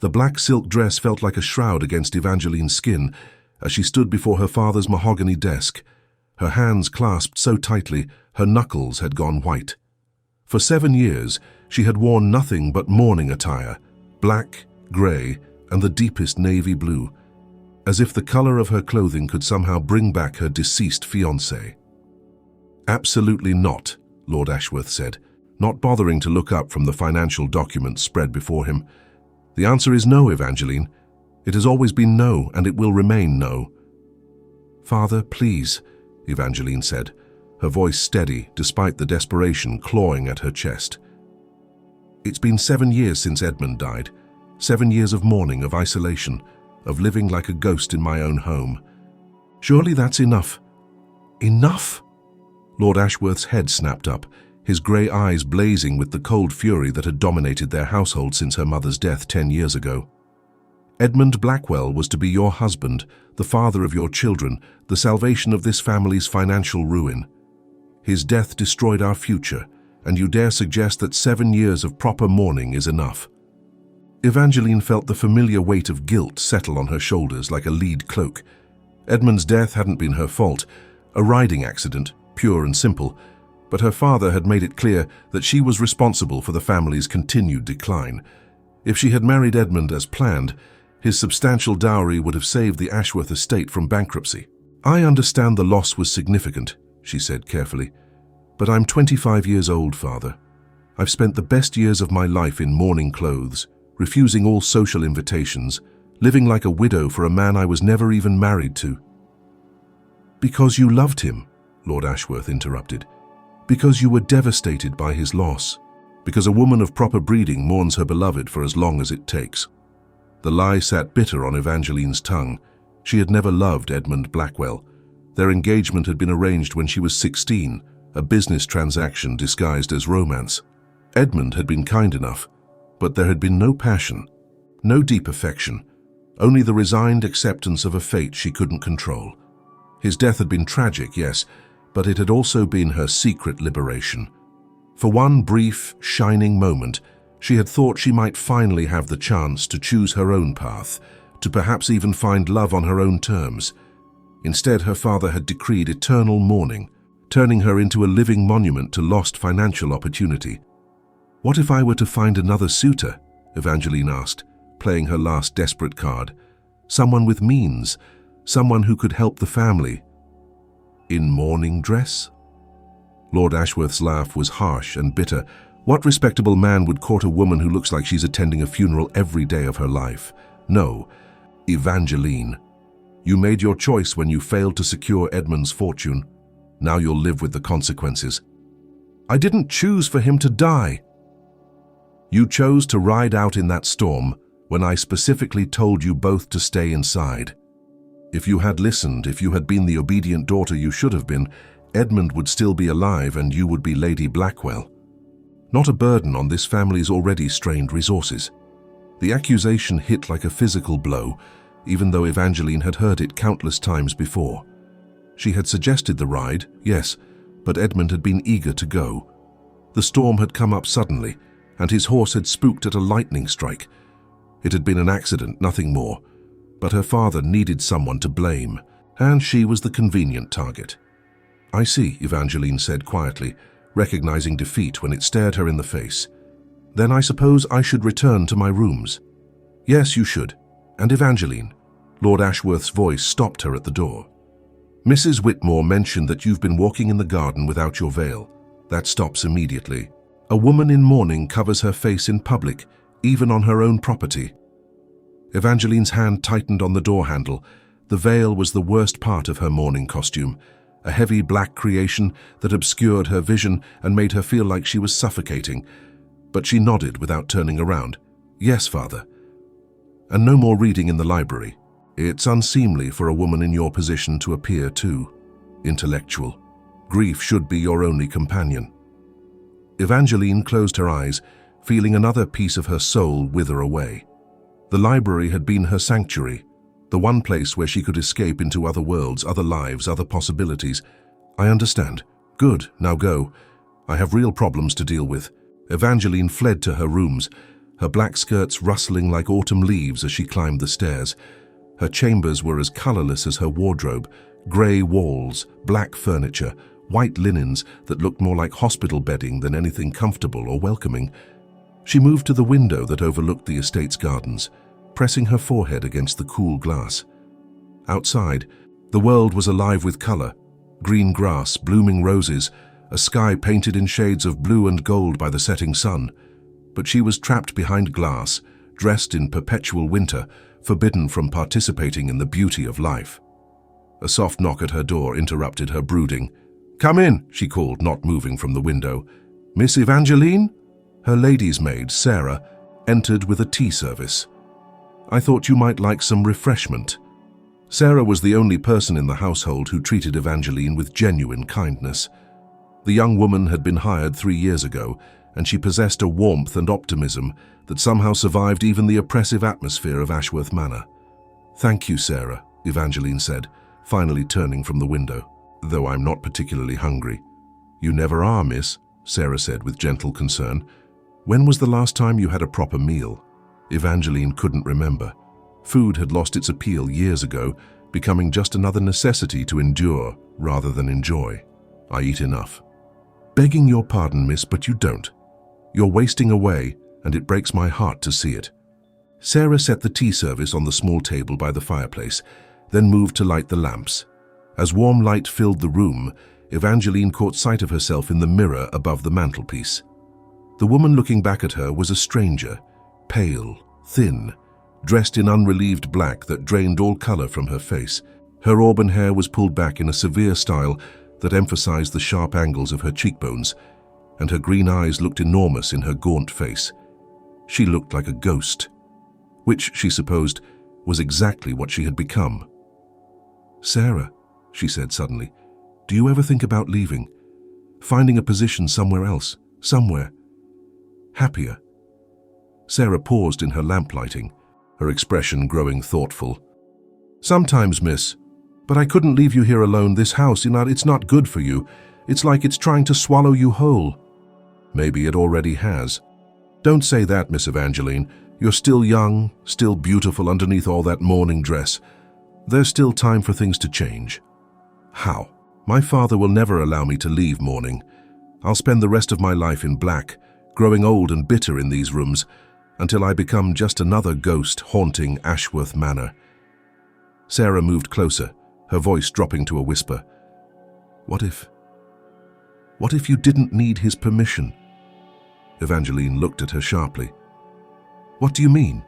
The black silk dress felt like a shroud against Evangeline's skin as she stood before her father's mahogany desk, her hands clasped so tightly her knuckles had gone white. For 7 years, she had worn nothing but mourning attire, black, grey, and the deepest navy blue, as if the color of her clothing could somehow bring back her deceased fiancé. "Absolutely not," Lord Ashworth said, not bothering to look up from the financial documents spread before him. "The answer is no, Evangeline. It has always been no, and it will remain no." "Father, please," Evangeline said, her voice steady despite the desperation clawing at her chest. "It's been 7 years since Edmund died. 7 years of mourning, of isolation, of living like a ghost in my own home. Surely that's enough." "Enough?" Lord Ashworth's head snapped up, his grey eyes blazing with the cold fury that had dominated their household since her mother's death 10 years ago. "Edmund Blackwell was to be your husband, the father of your children, the salvation of this family's financial ruin. His death destroyed our future, and you dare suggest that 7 years of proper mourning is enough?" Evangeline felt the familiar weight of guilt settle on her shoulders like a lead cloak. Edmund's death hadn't been her fault, a riding accident, pure and simple, but her father had made it clear that she was responsible for the family's continued decline. If she had married Edmund as planned, his substantial dowry would have saved the Ashworth estate from bankruptcy. "I understand the loss was significant," she said carefully, "but I'm 25 years old, Father. I've spent the best years of my life in mourning clothes, refusing all social invitations, living like a widow for a man I was never even married to." "Because you loved him," Lord Ashworth interrupted. "Because you were devastated by his loss. Because a woman of proper breeding mourns her beloved for as long as it takes." The lie sat bitter on Evangeline's tongue. She had never loved Edmund Blackwell. Their engagement had been arranged when she was 16, a business transaction disguised as romance. Edmund had been kind enough, but there had been no passion, no deep affection, only the resigned acceptance of a fate she couldn't control. His death had been tragic, yes, but it had also been her secret liberation. For one brief, shining moment, she had thought she might finally have the chance to choose her own path, to perhaps even find love on her own terms. Instead, her father had decreed eternal mourning, turning her into a living monument to lost financial opportunity. "What if I were to find another suitor?" Evangeline asked, playing her last desperate card. "Someone with means, someone who could help the family." "In mourning dress?" Lord Ashworth's laugh was harsh and bitter. What respectable man would court a woman who looks like she's attending a funeral every day of her life? No, Evangeline. You made your choice when you failed to secure Edmund's fortune. Now you'll live with the consequences. "I didn't choose for him to die." "You chose to ride out in that storm when I specifically told you both to stay inside. If you had listened, if you had been the obedient daughter you should have been, Edmund would still be alive and you would be Lady Blackwell. Not a burden on this family's already strained resources." The accusation hit like a physical blow, even though Evangeline had heard it countless times before. She had suggested the ride, yes, but Edmund had been eager to go. The storm had come up suddenly, and his horse had spooked at a lightning strike. It had been an accident, nothing more, but her father needed someone to blame, and she was the convenient target. "I see," Evangeline said quietly, recognizing defeat when it stared her in the face. "Then I suppose I should return to my rooms." "Yes, you should. And Evangeline," Lord Ashworth's voice stopped her at the door. "Mrs. Whitmore mentioned that you've been walking in the garden without your veil. That stops immediately. A woman in mourning covers her face in public, even on her own property." Evangeline's hand tightened on the door handle. The veil was the worst part of her mourning costume, a heavy black creation that obscured her vision and made her feel like she was suffocating. But she nodded without turning around. "Yes, Father." "And no more reading in the library. It's unseemly for a woman in your position to appear too intellectual. Grief should be your only companion." Evangeline closed her eyes, feeling another piece of her soul wither away. The library had been her sanctuary, the one place where she could escape into other worlds, other lives, other possibilities. "I understand. Good, now go. I have real problems to deal with." Evangeline fled to her rooms, her black skirts rustling like autumn leaves as she climbed the stairs. Her chambers were as colorless as her wardrobe, grey walls, black furniture, white linens that looked more like hospital bedding than anything comfortable or welcoming. She moved to the window that overlooked the estate's gardens, pressing her forehead against the cool glass. Outside, the world was alive with color: green grass, blooming roses, a sky painted in shades of blue and gold by the setting sun. But she was trapped behind glass, dressed in perpetual winter, forbidden from participating in the beauty of life. A soft knock at her door interrupted her brooding. "Come in," she called, not moving from the window. "Miss Evangeline?" Her lady's maid, Sarah, entered with a tea service. "I thought you might like some refreshment." Sarah was the only person in the household who treated Evangeline with genuine kindness. The young woman had been hired 3 years ago, and she possessed a warmth and optimism that somehow survived even the oppressive atmosphere of Ashworth Manor. "Thank you, Sarah," Evangeline said, finally turning from the window, "though I'm not particularly hungry." "You never are, miss," Sarah said with gentle concern. "When was the last time you had a proper meal?" Evangeline couldn't remember. Food had lost its appeal years ago, becoming just another necessity to endure rather than enjoy. "I eat enough." "Begging your pardon, miss, but you don't. You're wasting away, and it breaks my heart to see it." Sarah set the tea service on the small table by the fireplace, then moved to light the lamps. As warm light filled the room, Evangeline caught sight of herself in the mirror above the mantelpiece. The woman looking back at her was a stranger, pale, thin, dressed in unrelieved black that drained all color from her face. Her auburn hair was pulled back in a severe style that emphasized the sharp angles of her cheekbones, and her green eyes looked enormous in her gaunt face. She looked like a ghost, which, she supposed, was exactly what she had become. "Sarah," she said suddenly, "do you ever think about leaving? Finding a position somewhere else, somewhere happier?" Sarah paused in her lamplighting, her expression growing thoughtful. "Sometimes, miss. But I couldn't leave you here alone. This house, it's not good for you. It's like it's trying to swallow you whole." "Maybe it already has." "Don't say that, Miss Evangeline. You're still young, still beautiful underneath all that mourning dress. There's still time for things to change." "How?" "My father will never allow me to leave mourning. I'll spend the rest of my life in black, growing old and bitter in these rooms, until I become just another ghost haunting Ashworth Manor." Sarah moved closer, her voice dropping to a whisper. What if you didn't need his permission?" Evangeline looked at her sharply. "What do you mean?"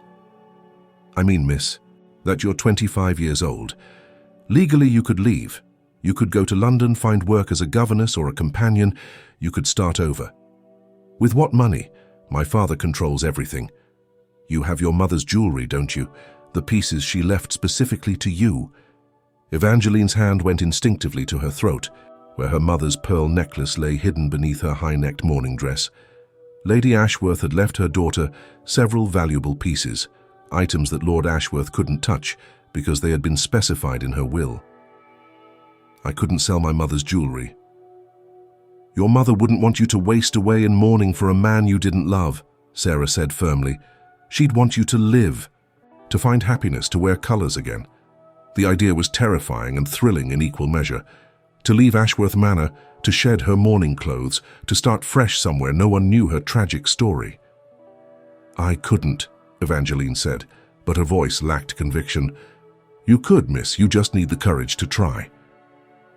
"I mean, miss, that you're 25 years old. Legally, you could leave. You could go to London, find work as a governess or a companion. You could start over. With what money? My father controls everything. You have your mother's jewelry, don't you? The pieces she left specifically to you." Evangeline's hand went instinctively to her throat, where her mother's pearl necklace lay hidden beneath her high-necked mourning dress. Lady Ashworth had left her daughter several valuable pieces, items that Lord Ashworth couldn't touch because they had been specified in her will. "I couldn't sell my mother's jewelry." "Your mother wouldn't want you to waste away in mourning for a man you didn't love," Sarah said firmly. "She'd want you to live, to find happiness, to wear colors again." The idea was terrifying and thrilling in equal measure. To leave Ashworth Manor, to shed her mourning clothes, to start fresh somewhere no one knew her tragic story. "I couldn't," Evangeline said, but her voice lacked conviction. "You could, miss. You just need the courage to try."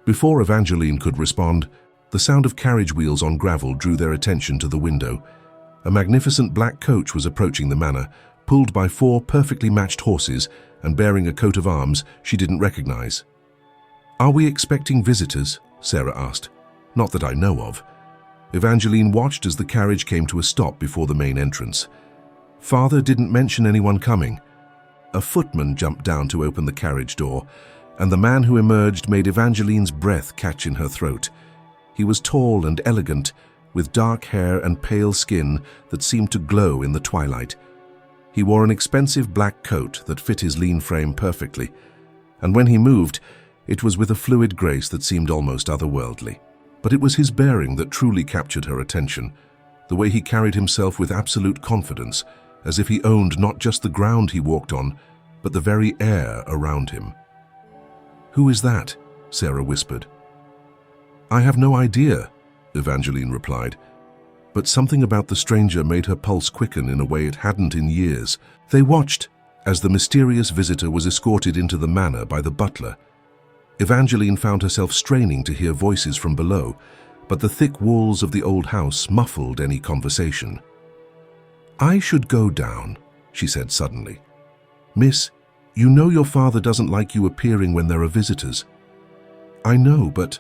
Before Evangeline could respond, the sound of carriage wheels on gravel drew their attention to the window. A magnificent black coach was approaching the manor, pulled by 4 perfectly matched horses and bearing a coat of arms she didn't recognize. "Are we expecting visitors?" Sarah asked. "Not that I know of." Evangeline watched as the carriage came to a stop before the main entrance. "Father didn't mention anyone coming." A footman jumped down to open the carriage door, and the man who emerged made Evangeline's breath catch in her throat. He was tall and elegant, with dark hair and pale skin that seemed to glow in the twilight. He wore an expensive black coat that fit his lean frame perfectly, and when he moved, it was with a fluid grace that seemed almost otherworldly. But it was his bearing that truly captured her attention, the way he carried himself with absolute confidence, as if he owned not just the ground he walked on, but the very air around him. "Who is that?" Sarah whispered. "I have no idea," Evangeline replied, but something about the stranger made her pulse quicken in a way it hadn't in years. They watched as the mysterious visitor was escorted into the manor by the butler. Evangeline found herself straining to hear voices from below, but the thick walls of the old house muffled any conversation. "I should go down," she said suddenly. "Miss, you know your father doesn't like you appearing when there are visitors." "I know, but—"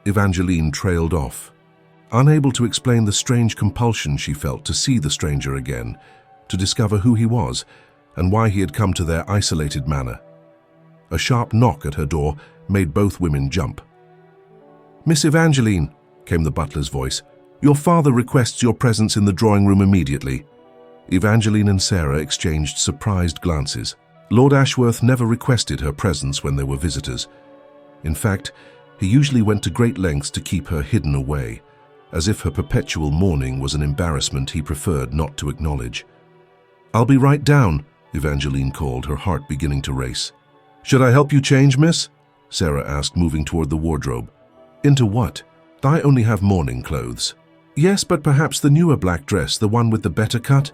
Evangeline trailed off, unable to explain the strange compulsion she felt to see the stranger again, to discover who he was and why he had come to their isolated manor. A sharp knock at her door made both women jump. "Miss Evangeline," came the butler's voice, "your father requests your presence in the drawing room immediately." Evangeline and Sarah exchanged surprised glances. Lord Ashworth never requested her presence when there were visitors. In fact, he usually went to great lengths to keep her hidden away, as if her perpetual mourning was an embarrassment he preferred not to acknowledge. "I'll be right down," Evangeline called, her heart beginning to race. "Should I help you change, miss?" Sarah asked, moving toward the wardrobe. "Into what? I only have mourning clothes." "Yes, but perhaps the newer black dress, the one with the better cut?"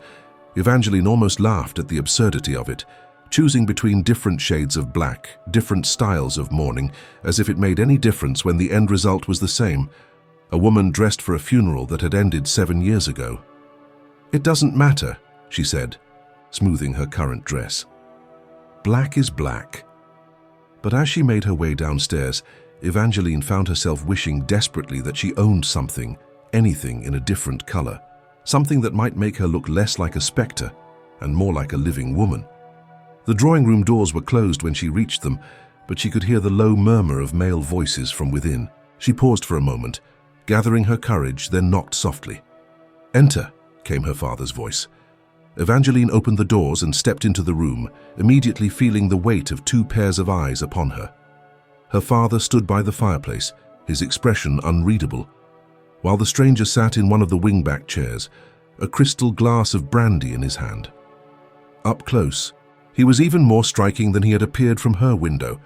Evangeline almost laughed at the absurdity of it, choosing between different shades of black, different styles of mourning, as if it made any difference when the end result was the same: a woman dressed for a funeral that had ended 7 years ago. "It doesn't matter," she said, smoothing her current dress. Black is black. But as she made her way downstairs, Evangeline found herself wishing desperately that she owned something, anything in a different color, something that might make her look less like a specter and more like a living woman. The drawing room doors were closed when she reached them, but she could hear the low murmur of male voices from within. She paused for a moment, gathering her courage, then knocked softly. "Enter," came her father's voice. Evangeline opened the doors and stepped into the room, immediately feeling the weight of 2 pairs of eyes upon her. Her father stood by the fireplace, his expression unreadable, while the stranger sat in one of the wing-back chairs, a crystal glass of brandy in his hand. Up close, he was even more striking than he had appeared from her window.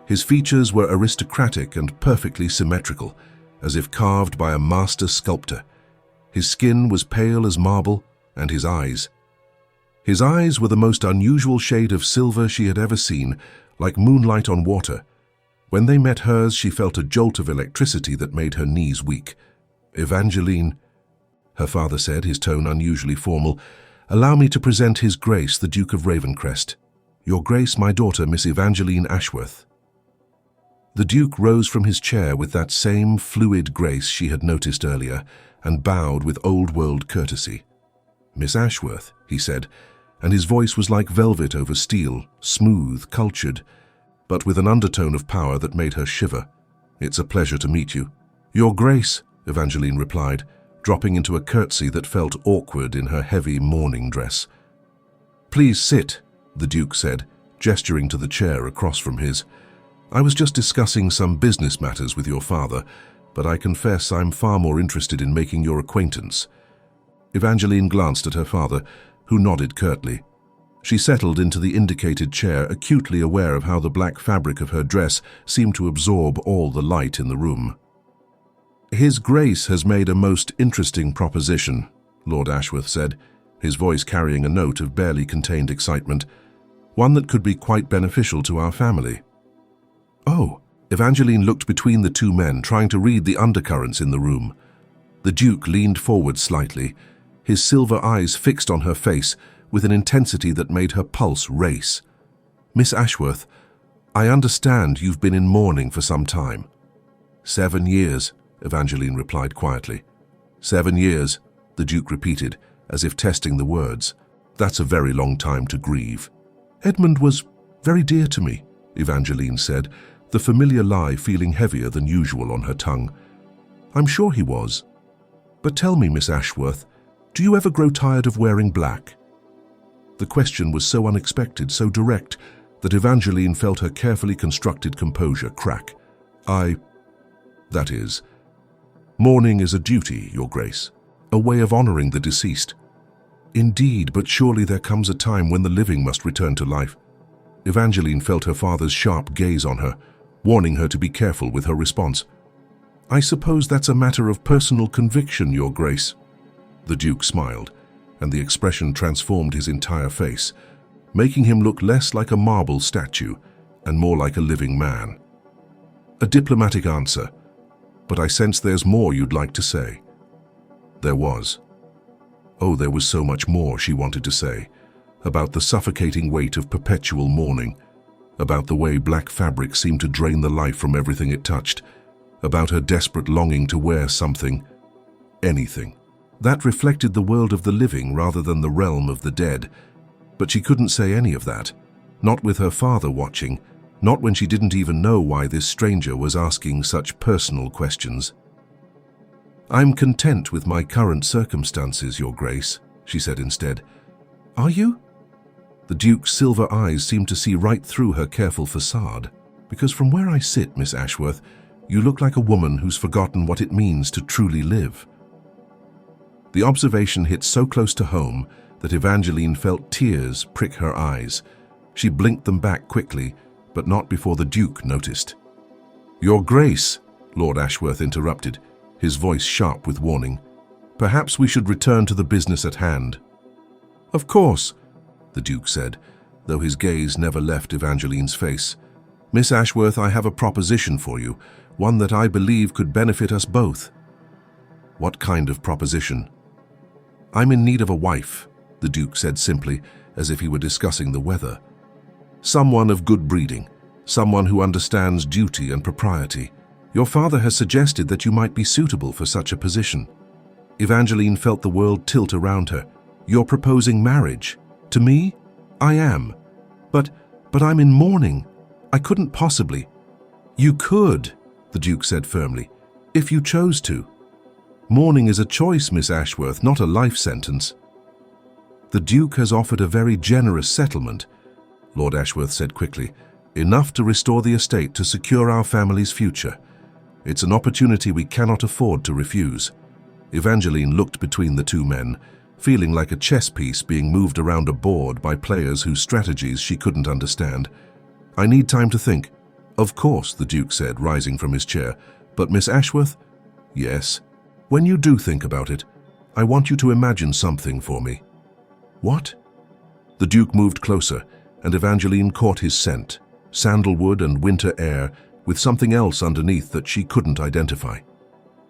His features were aristocratic and perfectly symmetrical, as if carved by a master sculptor. His skin was pale as marble, and his eyes were the most unusual shade of silver she had ever seen, like moonlight on water. When they met hers, she felt a jolt of electricity that made her knees weak. "Evangeline," her father said, his tone unusually formal, "allow me to present His Grace, the Duke of Ravencrest. Your Grace, my daughter, Miss Evangeline Ashworth." The Duke rose from his chair with that same fluid grace she had noticed earlier, and bowed with old-world courtesy. "Miss Ashworth," he said, and his voice was like velvet over steel, smooth, cultured, but with an undertone of power that made her shiver. "It's a pleasure to meet you." "Your Grace," Evangeline replied, dropping into a curtsy that felt awkward in her heavy mourning dress. "Please sit," the Duke said, gesturing to the chair across from his. "I was just discussing some business matters with your father, but I confess I'm far more interested in making your acquaintance." Evangeline glanced at her father, who nodded curtly. She settled into the indicated chair, acutely aware of how the black fabric of her dress seemed to absorb all the light in the room. "His Grace has made a most interesting proposition," Lord Ashworth said, his voice carrying a note of barely contained excitement, "one that could be quite beneficial to our family." "Oh," Evangeline looked between the 2 men, trying to read the undercurrents in the room. The Duke leaned forward slightly, his silver eyes fixed on her face with an intensity that made her pulse race. "Miss Ashworth, I understand you've been in mourning for some time." 7 years, Evangeline replied quietly. 7 years, the Duke repeated, as if testing the words. "That's a very long time to grieve." "Edmund was very dear to me," Evangeline said, the familiar lie feeling heavier than usual on her tongue. "I'm sure he was. But tell me, Miss Ashworth, do you ever grow tired of wearing black?" The question was so unexpected, so direct, that Evangeline felt her carefully constructed composure crack. That is, mourning is a duty, Your Grace, a way of honoring the deceased." Indeed, but surely there comes a time when the living must return to life. Evangeline felt her father's sharp gaze on her, warning her to be careful with her response. I suppose that's a matter of personal conviction, Your Grace. The Duke smiled, and the expression transformed his entire face, making him look less like a marble statue and more like a living man. A diplomatic answer, but I sense there's more you'd like to say. There was. Oh, there was so much more she wanted to say, about the suffocating weight of perpetual mourning, about the way black fabric seemed to drain the life from everything it touched, about her desperate longing to wear something, anything, that reflected the world of the living rather than the realm of the dead. But she couldn't say any of that, not with her father watching, not when she didn't even know why this stranger was asking such personal questions. I'm content with my current circumstances, Your Grace, she said instead. Are you? The Duke's silver eyes seemed to see right through her careful facade. Because from where I sit, Miss Ashworth, you look like a woman who's forgotten what it means to truly live. The observation hit so close to home that Evangeline felt tears prick her eyes. She blinked them back quickly, but not before the Duke noticed. Your Grace, Lord Ashworth interrupted, his voice sharp with warning. Perhaps we should return to the business at hand. Of course, the Duke said, though his gaze never left Evangeline's face. Miss Ashworth, I have a proposition for you, one that I believe could benefit us both. What kind of proposition? I'm in need of a wife, the Duke said simply, as if he were discussing the weather. Someone of good breeding, someone who understands duty and propriety. Your father has suggested that you might be suitable for such a position. Evangeline felt the world tilt around her. You're proposing marriage? To me? I am. But I'm in mourning. I couldn't possibly. You could, the Duke said firmly, if you chose to. Mourning is a choice, Miss Ashworth, not a life sentence. The Duke has offered a very generous settlement, Lord Ashworth said quickly, enough to restore the estate to secure our family's future. It's an opportunity we cannot afford to refuse. Evangeline looked between the two men, feeling like a chess piece being moved around a board by players whose strategies she couldn't understand. I need time to think. Of course, the Duke said, rising from his chair. But Miss Ashworth? Yes. When you do think about it, I want you to imagine something for me. What? The Duke moved closer, and Evangeline caught his scent, sandalwood and winter air, with something else underneath that she couldn't identify.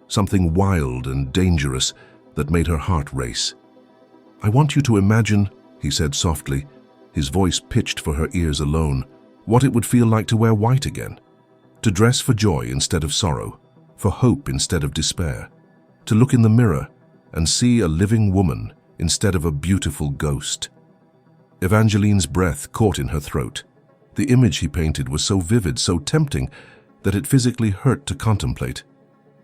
Something wild and dangerous that made her heart race. I want you to imagine, he said softly, his voice pitched for her ears alone, what it would feel like to wear white again, to dress for joy instead of sorrow, for hope instead of despair, to look in the mirror and see a living woman instead of a beautiful ghost. Evangeline's breath caught in her throat. The image he painted was so vivid, so tempting, that it physically hurt to contemplate.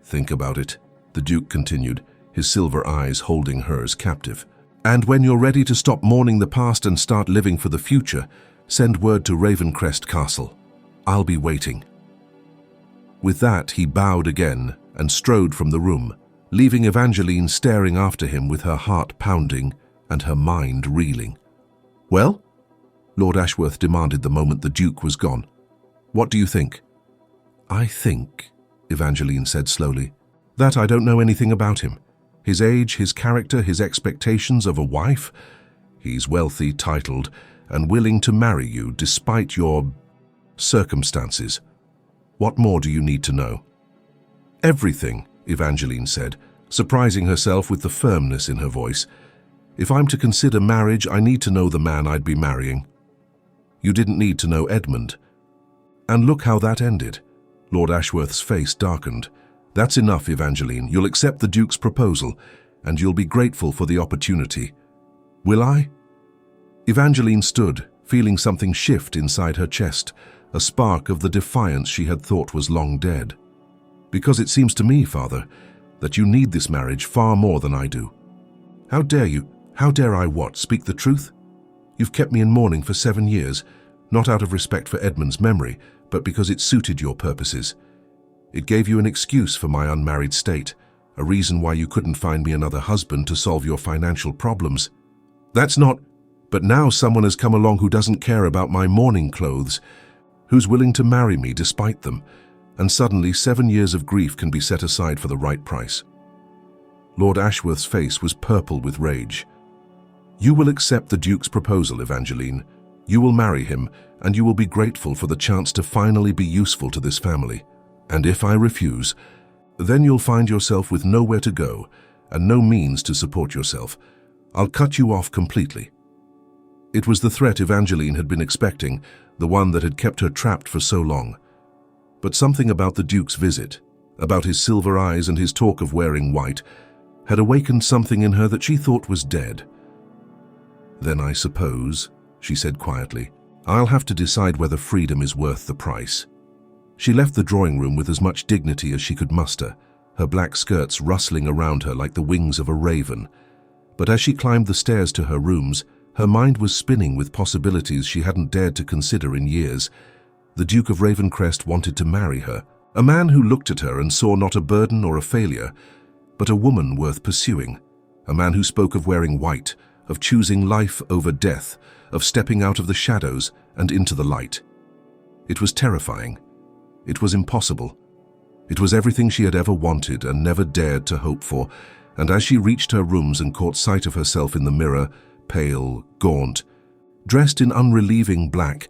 Think about it, the Duke continued, his silver eyes holding hers captive. And when you're ready to stop mourning the past and start living for the future, send word to Ravencrest Castle. I'll be waiting. With that, he bowed again and strode from the room, leaving Evangeline staring after him with her heart pounding and her mind reeling. Well? Lord Ashworth demanded the moment the Duke was gone. What do you think? I think, Evangeline said slowly, that I don't know anything about him. His age, his character, his expectations of a wife. He's wealthy, titled, and willing to marry you despite your circumstances. What more do you need to know? Everything, Evangeline said, surprising herself with the firmness in her voice. If I'm to consider marriage, I need to know the man I'd be marrying. You didn't need to know Edmund. And look how that ended. Lord Ashworth's face darkened. That's enough, Evangeline. You'll accept the Duke's proposal, and you'll be grateful for the opportunity. Will I? Evangeline stood, feeling something shift inside her chest, a spark of the defiance she had thought was long dead. Because it seems to me, Father, that you need this marriage far more than I do. How dare you? How dare I what? Speak the truth? You've kept me in mourning for 7 years, not out of respect for Edmund's memory, but because it suited your purposes. It gave you an excuse for my unmarried state, a reason why you couldn't find me another husband to solve your financial problems. That's not... But now someone has come along who doesn't care about my mourning clothes, who's willing to marry me despite them, and suddenly 7 years of grief can be set aside for the right price. Lord Ashworth's face was purple with rage. You will accept the Duke's proposal, Evangeline. You will marry him, and you will be grateful for the chance to finally be useful to this family. And if I refuse, then you'll find yourself with nowhere to go and no means to support yourself. I'll cut you off completely. It was the threat Evangeline had been expecting, the one that had kept her trapped for so long. But something about the Duke's visit, about his silver eyes and his talk of wearing white, had awakened something in her that she thought was dead. Then I suppose, she said quietly, I'll have to decide whether freedom is worth the price. She left the drawing room with as much dignity as she could muster, her black skirts rustling around her like the wings of a raven. But as she climbed the stairs to her rooms, her mind was spinning with possibilities she hadn't dared to consider in years. The Duke of Ravencrest wanted to marry her, a man who looked at her and saw not a burden or a failure, but a woman worth pursuing, a man who spoke of wearing white, of choosing life over death, of stepping out of the shadows and into the light. It was terrifying. It was impossible. It was everything she had ever wanted and never dared to hope for, and as she reached her rooms and caught sight of herself in the mirror, pale, gaunt, dressed in unrelieving black,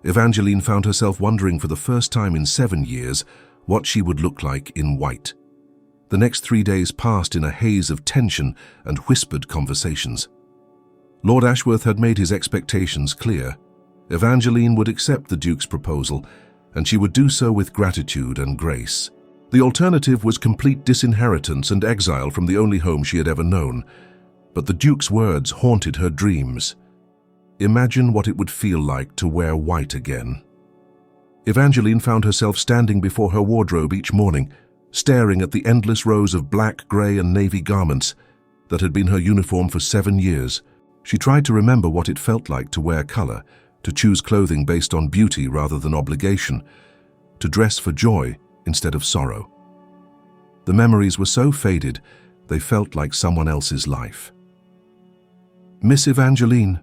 Evangeline found herself wondering for the first time in 7 years what she would look like in white. The next 3 days passed in a haze of tension and whispered conversations. Lord Ashworth had made his expectations clear. Evangeline would accept the Duke's proposal, and she would do so with gratitude and grace. The alternative was complete disinheritance and exile from the only home she had ever known. But the Duke's words haunted her dreams. Imagine what it would feel like to wear white again. Evangeline found herself standing before her wardrobe each morning, staring at the endless rows of black, grey and navy garments that had been her uniform for 7 years. She tried to remember what it felt like to wear colour, to choose clothing based on beauty rather than obligation, to dress for joy instead of sorrow. The memories were so faded, they felt like someone else's life. "Miss Evangeline,"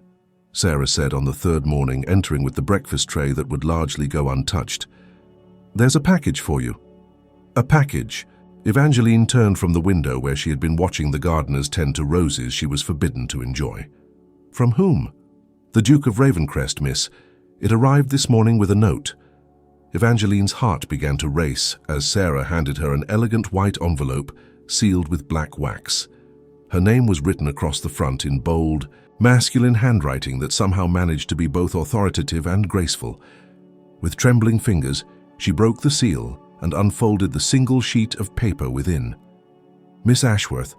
Sarah said on the third morning, entering with the breakfast tray that would largely go untouched. "There's a package for you." A package. Evangeline turned from the window where she had been watching the gardeners tend to roses she was forbidden to enjoy. "From whom?" "The Duke of Ravencrest, miss. It arrived this morning with a note." Evangeline's heart began to race as Sarah handed her an elegant white envelope sealed with black wax. Her name was written across the front in bold, masculine handwriting that somehow managed to be both authoritative and graceful. With trembling fingers, she broke the seal and unfolded the single sheet of paper within. "Miss Ashworth,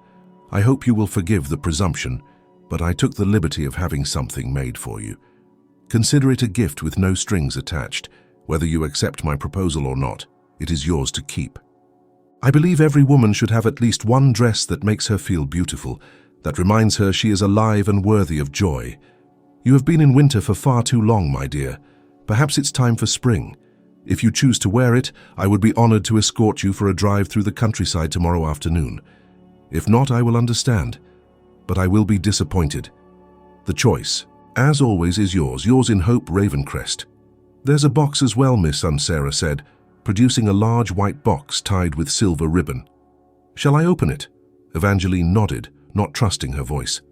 I hope you will forgive the presumption, but I took the liberty of having something made for you. Consider it a gift with no strings attached. Whether you accept my proposal or not, it is yours to keep. I believe every woman should have at least one dress that makes her feel beautiful, that reminds her she is alive and worthy of joy. You have been in winter for far too long, my dear. Perhaps it's time for spring. If you choose to wear it, I would be honored to escort you for a drive through the countryside tomorrow afternoon. If not, I will understand, but I will be disappointed. The choice, as always, is yours in Hope Ravencrest." "There's a box as well, miss," Sarah said, producing a large white box tied with silver ribbon. "Shall I open it?" Evangeline nodded, not trusting her voice.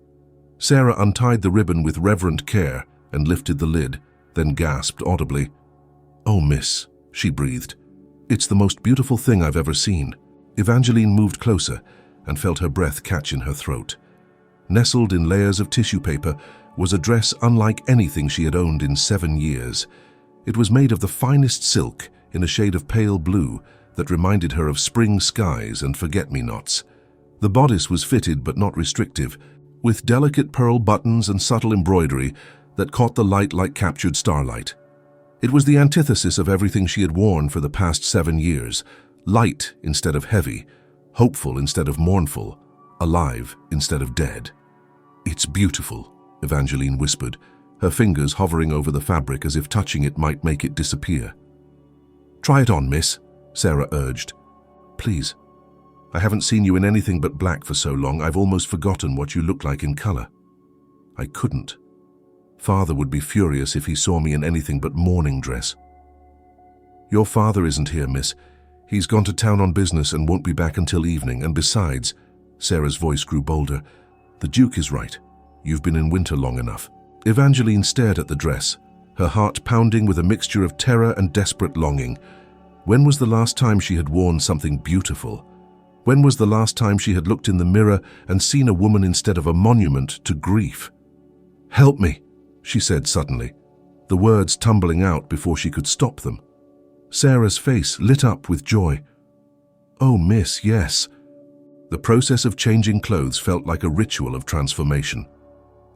Sarah untied the ribbon with reverent care and lifted the lid, then gasped audibly. "Oh, miss," she breathed. "It's the most beautiful thing I've ever seen." Evangeline moved closer and felt her breath catch in her throat. Nestled in layers of tissue paper was a dress unlike anything she had owned in 7 years. It was made of the finest silk in a shade of pale blue that reminded her of spring skies and forget-me-nots. The bodice was fitted but not restrictive, with delicate pearl buttons and subtle embroidery that caught the light like captured starlight. It was the antithesis of everything she had worn for the past 7 years, light instead of heavy, hopeful instead of mournful, alive instead of dead. "It's beautiful," Evangeline whispered, her fingers hovering over the fabric as if touching it might make it disappear. "Try it on, miss," Sarah urged. "Please. I haven't seen you in anything but black for so long, I've almost forgotten what you look like in color." I couldn't. Father would be furious if he saw me in anything but mourning dress. Your father isn't here, miss. He's gone to town on business and won't be back until evening, and besides, Sarah's voice grew bolder, the Duke is right. You've been in winter long enough. Evangeline stared at the dress, her heart pounding with a mixture of terror and desperate longing. When was the last time she had worn something beautiful? When was the last time she had looked in the mirror and seen a woman instead of a monument to grief? "Help me," she said suddenly, the words tumbling out before she could stop them. Sarah's face lit up with joy. "Oh, miss, yes." The process of changing clothes felt like a ritual of transformation.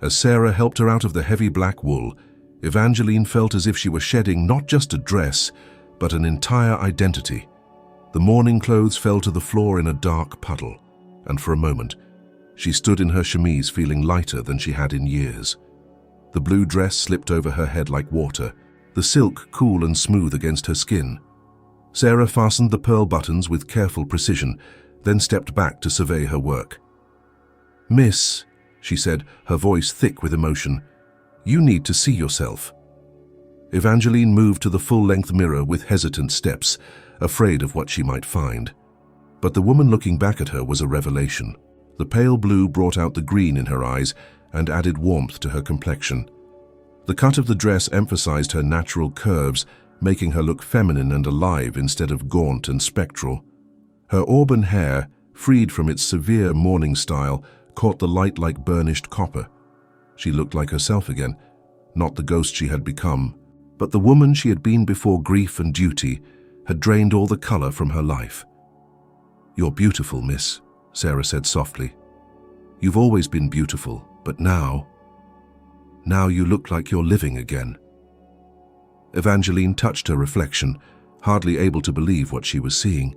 As Sarah helped her out of the heavy black wool, Evangeline felt as if she were shedding not just a dress, but an entire identity. The mourning clothes fell to the floor in a dark puddle, and for a moment, she stood in her chemise feeling lighter than she had in years. The blue dress slipped over her head like water, the silk cool and smooth against her skin. Sarah fastened the pearl buttons with careful precision, then stepped back to survey her work. "Miss," she said, her voice thick with emotion, "you need to see yourself." Evangeline moved to the full-length mirror with hesitant steps, afraid of what she might find. But the woman looking back at her was a revelation. The pale blue brought out the green in her eyes and added warmth to her complexion. The cut of the dress emphasized her natural curves, making her look feminine and alive instead of gaunt and spectral. Her auburn hair, freed from its severe mourning style, caught the light like burnished copper. She looked like herself again, not the ghost she had become, but the woman she had been before grief and duty had drained all the color from her life. "You're beautiful, miss," Sarah said softly. "You've always been beautiful, but now you look like you're living again." Evangeline touched her reflection, hardly able to believe what she was seeing.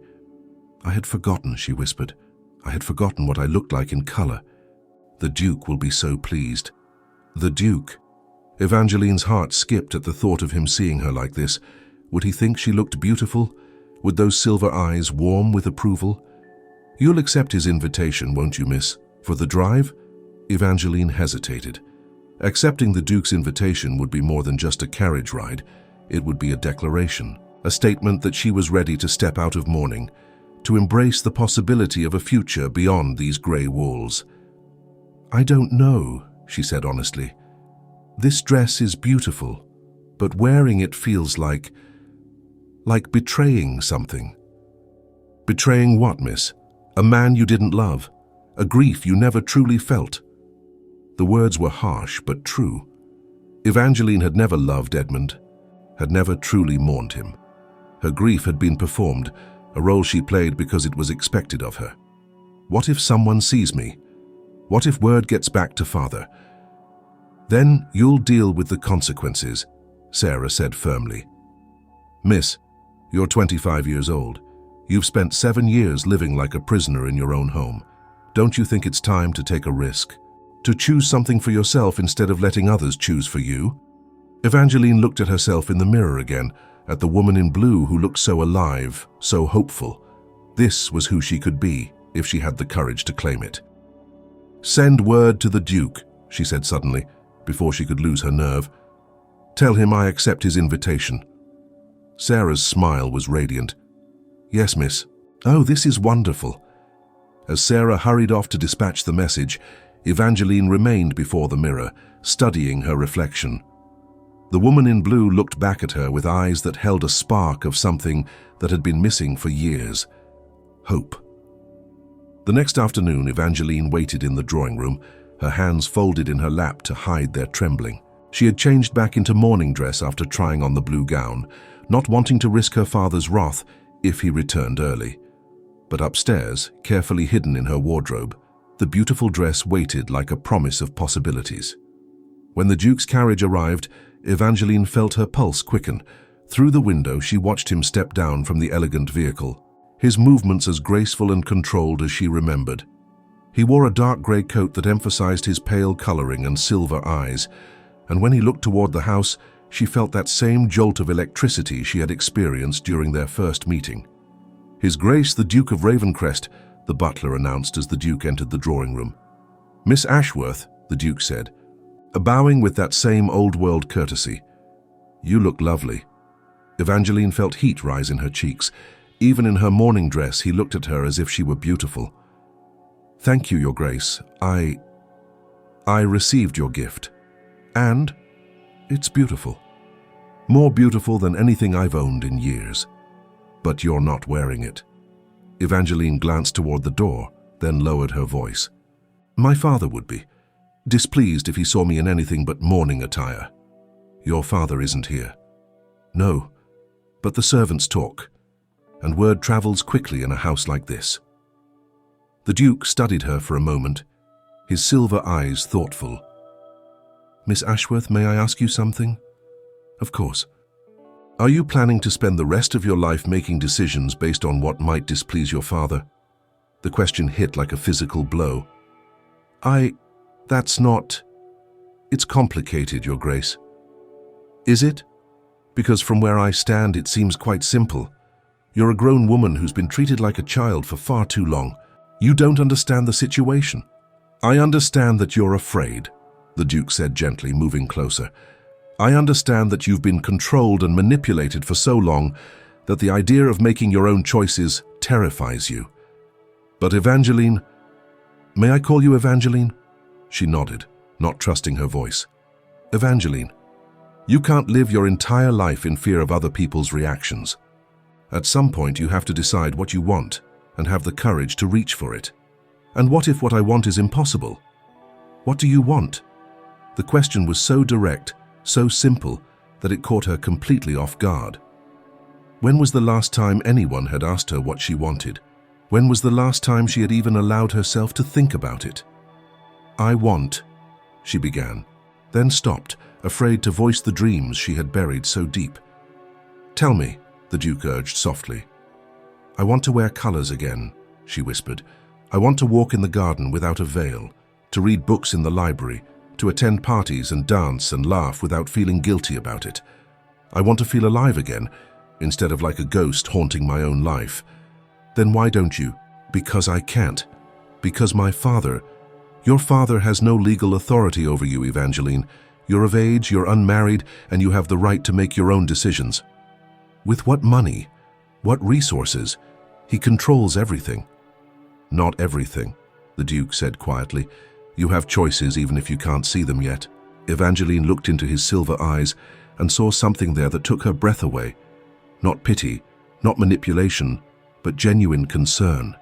"I had forgotten," she whispered. "I had forgotten what I looked like in color. The Duke will be so pleased." The Duke? Evangeline's heart skipped at the thought of him seeing her like this. Would he think she looked beautiful? Would those silver eyes warm with approval? "You'll accept his invitation, won't you, miss? For the drive?" Evangeline hesitated. Accepting the Duke's invitation would be more than just a carriage ride. It would be a declaration, a statement that she was ready to step out of mourning, to embrace the possibility of a future beyond these grey walls. "I don't know," she said honestly. "This dress is beautiful, but wearing it feels like betraying something." "Betraying what, miss? A man you didn't love? A grief you never truly felt?" The words were harsh but true. Evangeline had never loved Edmund, had never truly mourned him. Her grief had been performed, a role she played because it was expected of her. What if someone sees me? What if word gets back to father? "Then you'll deal with the consequences," Sarah said firmly. "Miss, you're 25 years old. You've spent 7 years living like a prisoner in your own home. Don't you think it's time to take a risk? To choose something for yourself instead of letting others choose for you?" Evangeline looked at herself in the mirror again, at the woman in blue who looked so alive, so hopeful. This was who she could be, if she had the courage to claim it. "Send word to the Duke," she said suddenly, before she could lose her nerve. "Tell him I accept his invitation." Sarah's smile was radiant. "Yes, miss. Oh, this is wonderful." As Sarah hurried off to dispatch the message, Evangeline remained before the mirror, studying her reflection. The woman in blue looked back at her with eyes that held a spark of something that had been missing for years: hope. The next afternoon, Evangeline waited in the drawing room, her hands folded in her lap to hide their trembling. She had changed back into mourning dress after trying on the blue gown, not wanting to risk her father's wrath if he returned early. But upstairs, carefully hidden in her wardrobe, the beautiful dress waited like a promise of possibilities. When the Duke's carriage arrived, Evangeline felt her pulse quicken. Through the window, she watched him step down from the elegant vehicle, his movements as graceful and controlled as she remembered. He wore a dark grey coat that emphasized his pale coloring and silver eyes, and when he looked toward the house, she felt that same jolt of electricity she had experienced during their first meeting. "His Grace the Duke of Ravencrest," the butler announced as the Duke entered the drawing room. "Miss Ashworth," the Duke said. bowing with that same old-world courtesy. "You look lovely." Evangeline felt heat rise in her cheeks. Even in her mourning dress, he looked at her as if she were beautiful. "Thank you, Your Grace. I received your gift. And it's beautiful. More beautiful than anything I've owned in years. But you're not wearing it." Evangeline glanced toward the door, then lowered her voice. "My father would be displeased if he saw me in anything but mourning attire. Your father isn't here." "No, but the servants talk, and word travels quickly in a house like this." The Duke studied her for a moment, his silver eyes thoughtful. "Miss Ashworth, may I ask you something?" "Of course." "Are you planning to spend the rest of your life making decisions based on what might displease your father?" The question hit like a physical blow. That's not... It's complicated, Your Grace." "Is it? Because from where I stand, it seems quite simple. You're a grown woman who's been treated like a child for far too long. You don't understand the situation." "I understand that you're afraid," the Duke said gently, moving closer. "I understand that you've been controlled and manipulated for so long that the idea of making your own choices terrifies you. But Evangeline, may I call you Evangeline?" She nodded, not trusting her voice. "Evangeline, you can't live your entire life in fear of other people's reactions. At some point you have to decide what you want and have the courage to reach for it. And what if what I want is impossible? What do you want?" The question was so direct, so simple, that it caught her completely off guard. When was the last time anyone had asked her what she wanted? When was the last time she had even allowed herself to think about it? "I want," she began, then stopped, afraid to voice the dreams she had buried so deep. "Tell me," the Duke urged softly. "I want to wear colors again," she whispered. "I want to walk in the garden without a veil, to read books in the library, to attend parties and dance and laugh without feeling guilty about it. I want to feel alive again, instead of like a ghost haunting my own life." "Then why don't you?" "Because I can't. Because your father has no legal authority over you, Evangeline. You're of age, you're unmarried, and you have the right to make your own decisions." "With what money? What resources? He controls everything." "Not everything," the Duke said quietly. "You have choices even if you can't see them yet." Evangeline looked into his silver eyes and saw something there that took her breath away. Not pity, not manipulation, but genuine concern.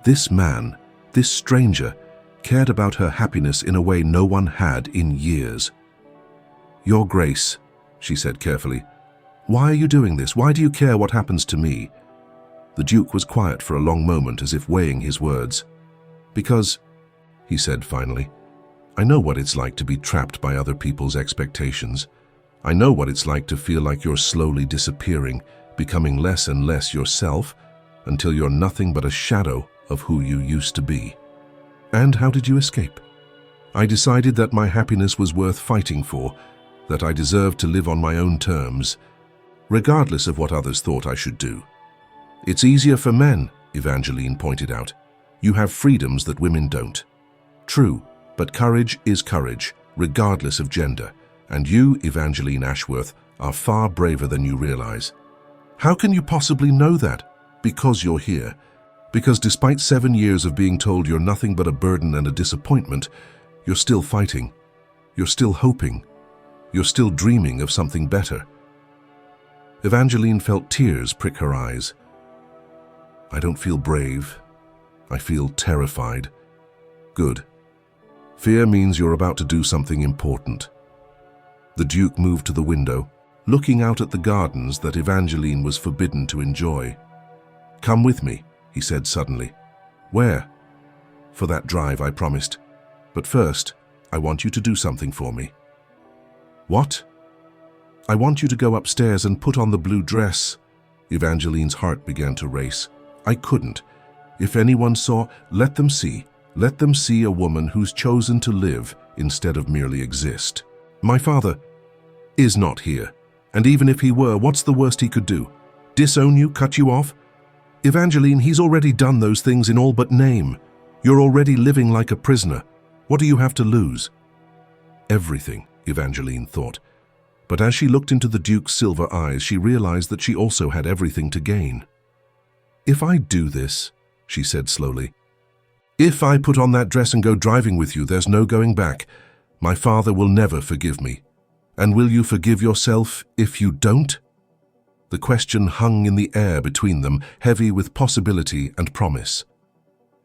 This man, this stranger, cared about her happiness in a way no one had in years. "Your Grace," she said carefully, "why are you doing this? Why do you care what happens to me?" The Duke was quiet for a long moment, as if weighing his words. "Because," he said finally, "I know what it's like to be trapped by other people's expectations. I know what it's like to feel like you're slowly disappearing, becoming less and less yourself, until you're nothing but a shadow of who you used to be. And how did you escape? I decided that my happiness was worth fighting for, that I deserved to live on my own terms, regardless of what others thought I should do. It's easier for men," Evangeline pointed out. "You have freedoms that women don't." "True, but courage is courage, regardless of gender, and you, Evangeline Ashworth, are far braver than you realize." "How can you possibly know that?" "Because you're here. Because despite 7 years of being told you're nothing but a burden and a disappointment, you're still fighting. You're still hoping. You're still dreaming of something better." Evangeline felt tears prick her eyes. "I don't feel brave. I feel terrified." "Good. Fear means you're about to do something important." The Duke moved to the window, looking out at the gardens that Evangeline was forbidden to enjoy. "Come with me," he said suddenly. "Where?" "For that drive I promised. But first, I want you to do something for me." "What?" "I want you to go upstairs and put on the blue dress." Evangeline's heart began to race. "I couldn't. If anyone saw, let them see. Let them see a woman who's chosen to live instead of merely exist. My father is not here. And even if he were, what's the worst he could do? Disown you, cut you off? Evangeline, he's already done those things in all but name. You're already living like a prisoner. What do you have to lose?" everything, Evangeline thought. But as she looked into the Duke's silver eyes, she realized that she also had everything to gain. "If I do this," she said slowly, "if I put on that dress and go driving with you, there's no going back. My father will never forgive me. And will you forgive yourself if you don't?" The question hung in the air between them, heavy with possibility and promise.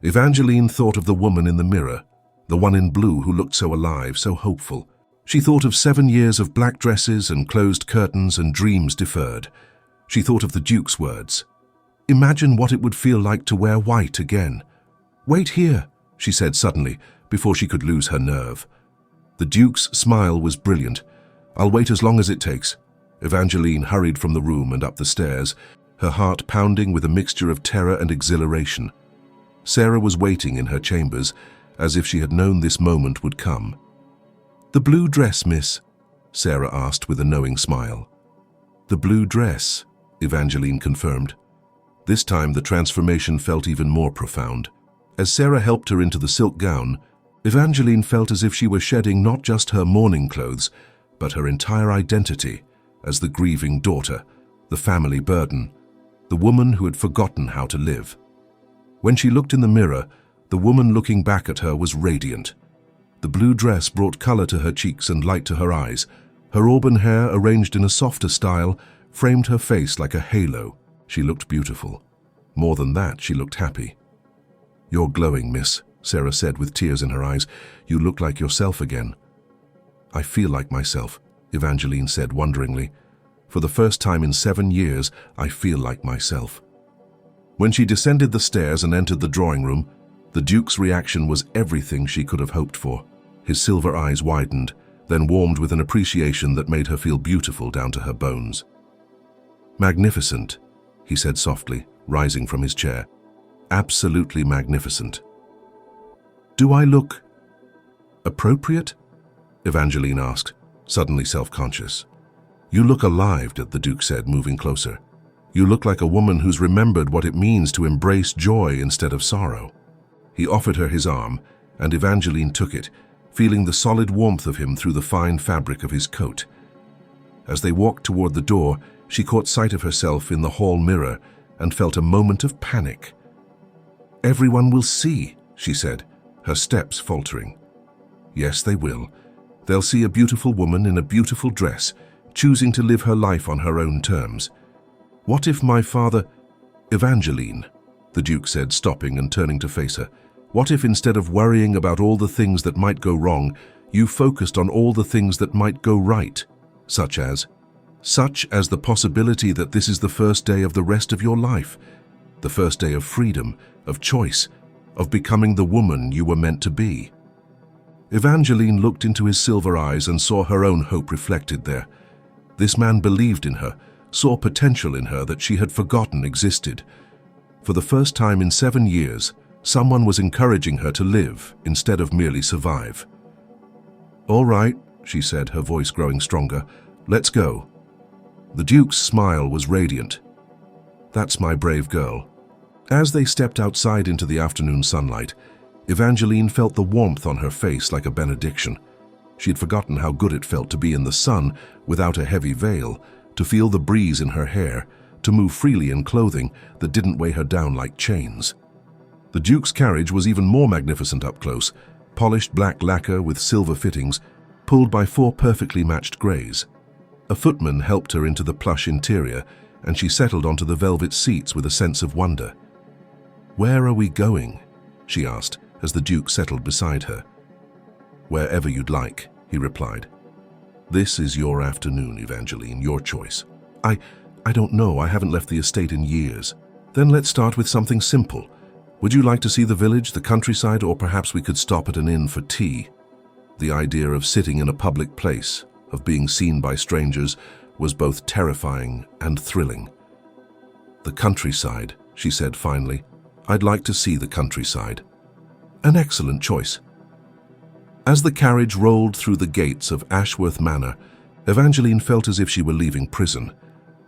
Evangeline thought of the woman in the mirror, the one in blue who looked so alive, so hopeful. She thought of 7 years of black dresses and closed curtains and dreams deferred. She thought of the Duke's words. Imagine what it would feel like to wear white again. "Wait here," she said suddenly, before she could lose her nerve. The Duke's smile was brilliant. "I'll wait as long as it takes." Evangeline hurried from the room and up the stairs, her heart pounding with a mixture of terror and exhilaration. Sarah was waiting in her chambers, as if she had known this moment would come. "The blue dress, miss?" Sarah asked with a knowing smile. "The blue dress," Evangeline confirmed. This time the transformation felt even more profound. As Sarah helped her into the silk gown, Evangeline felt as if she were shedding not just her mourning clothes, but her entire identity as the grieving daughter, the family burden, the woman who had forgotten how to live. When she looked in the mirror, the woman looking back at her was radiant. The blue dress brought color to her cheeks and light to her eyes. Her auburn hair, arranged in a softer style, framed her face like a halo. She looked beautiful. More than that, she looked happy. "You're glowing, miss," Sarah said with tears in her eyes. "You look like yourself again." "I feel like myself," Evangeline said wonderingly. "For the first time in 7 years, I feel like myself." When she descended the stairs and entered the drawing room, the Duke's reaction was everything she could have hoped for. His silver eyes widened, then warmed with an appreciation that made her feel beautiful down to her bones. "Magnificent," he said softly, rising from his chair. "Absolutely magnificent." "Do I look appropriate?" Evangeline asked, suddenly self-conscious. "You look alive," the Duke said, moving closer. "You look like a woman who's remembered what it means to embrace joy instead of sorrow." He offered her his arm, and Evangeline took it, feeling the solid warmth of him through the fine fabric of his coat. As they walked toward the door, she caught sight of herself in the hall mirror and felt a moment of panic. "Everyone will see," she said, her steps faltering. "Yes, they will. They'll see a beautiful woman in a beautiful dress, choosing to live her life on her own terms. What if my father—" "Evangeline," the Duke said, stopping and turning to face her. "What if instead of worrying about all the things that might go wrong, you focused on all the things that might go right, such as the possibility that this is the first day of the rest of your life, the first day of freedom, of choice, of becoming the woman you were meant to be." Evangeline looked into his silver eyes and saw her own hope reflected there. This man believed in her, saw potential in her that she had forgotten existed. For the first time in 7 years, someone was encouraging her to live instead of merely survive. "All right," she said, her voice growing stronger. "Let's go." The Duke's smile was radiant. "That's my brave girl." As they stepped outside into the afternoon sunlight, Evangeline felt the warmth on her face like a benediction. She had forgotten how good it felt to be in the sun without a heavy veil, to feel the breeze in her hair, to move freely in clothing that didn't weigh her down like chains. The Duke's carriage was even more magnificent up close, polished black lacquer with silver fittings, pulled by 4 perfectly matched greys. A footman helped her into the plush interior, and she settled onto the velvet seats with a sense of wonder. "Where are we going?" she asked, as the Duke settled beside her. "Wherever you'd like," he replied. "This is your afternoon, Evangeline, your choice." I don't know, I haven't left the estate in years." "Then let's start with something simple. Would you like to see the village, the countryside, or perhaps we could stop at an inn for tea?" The idea of sitting in a public place, of being seen by strangers, was both terrifying and thrilling. "The countryside," she said finally. "I'd like to see the countryside." "An excellent choice." As the carriage rolled through the gates of Ashworth Manor, Evangeline felt as if she were leaving prison.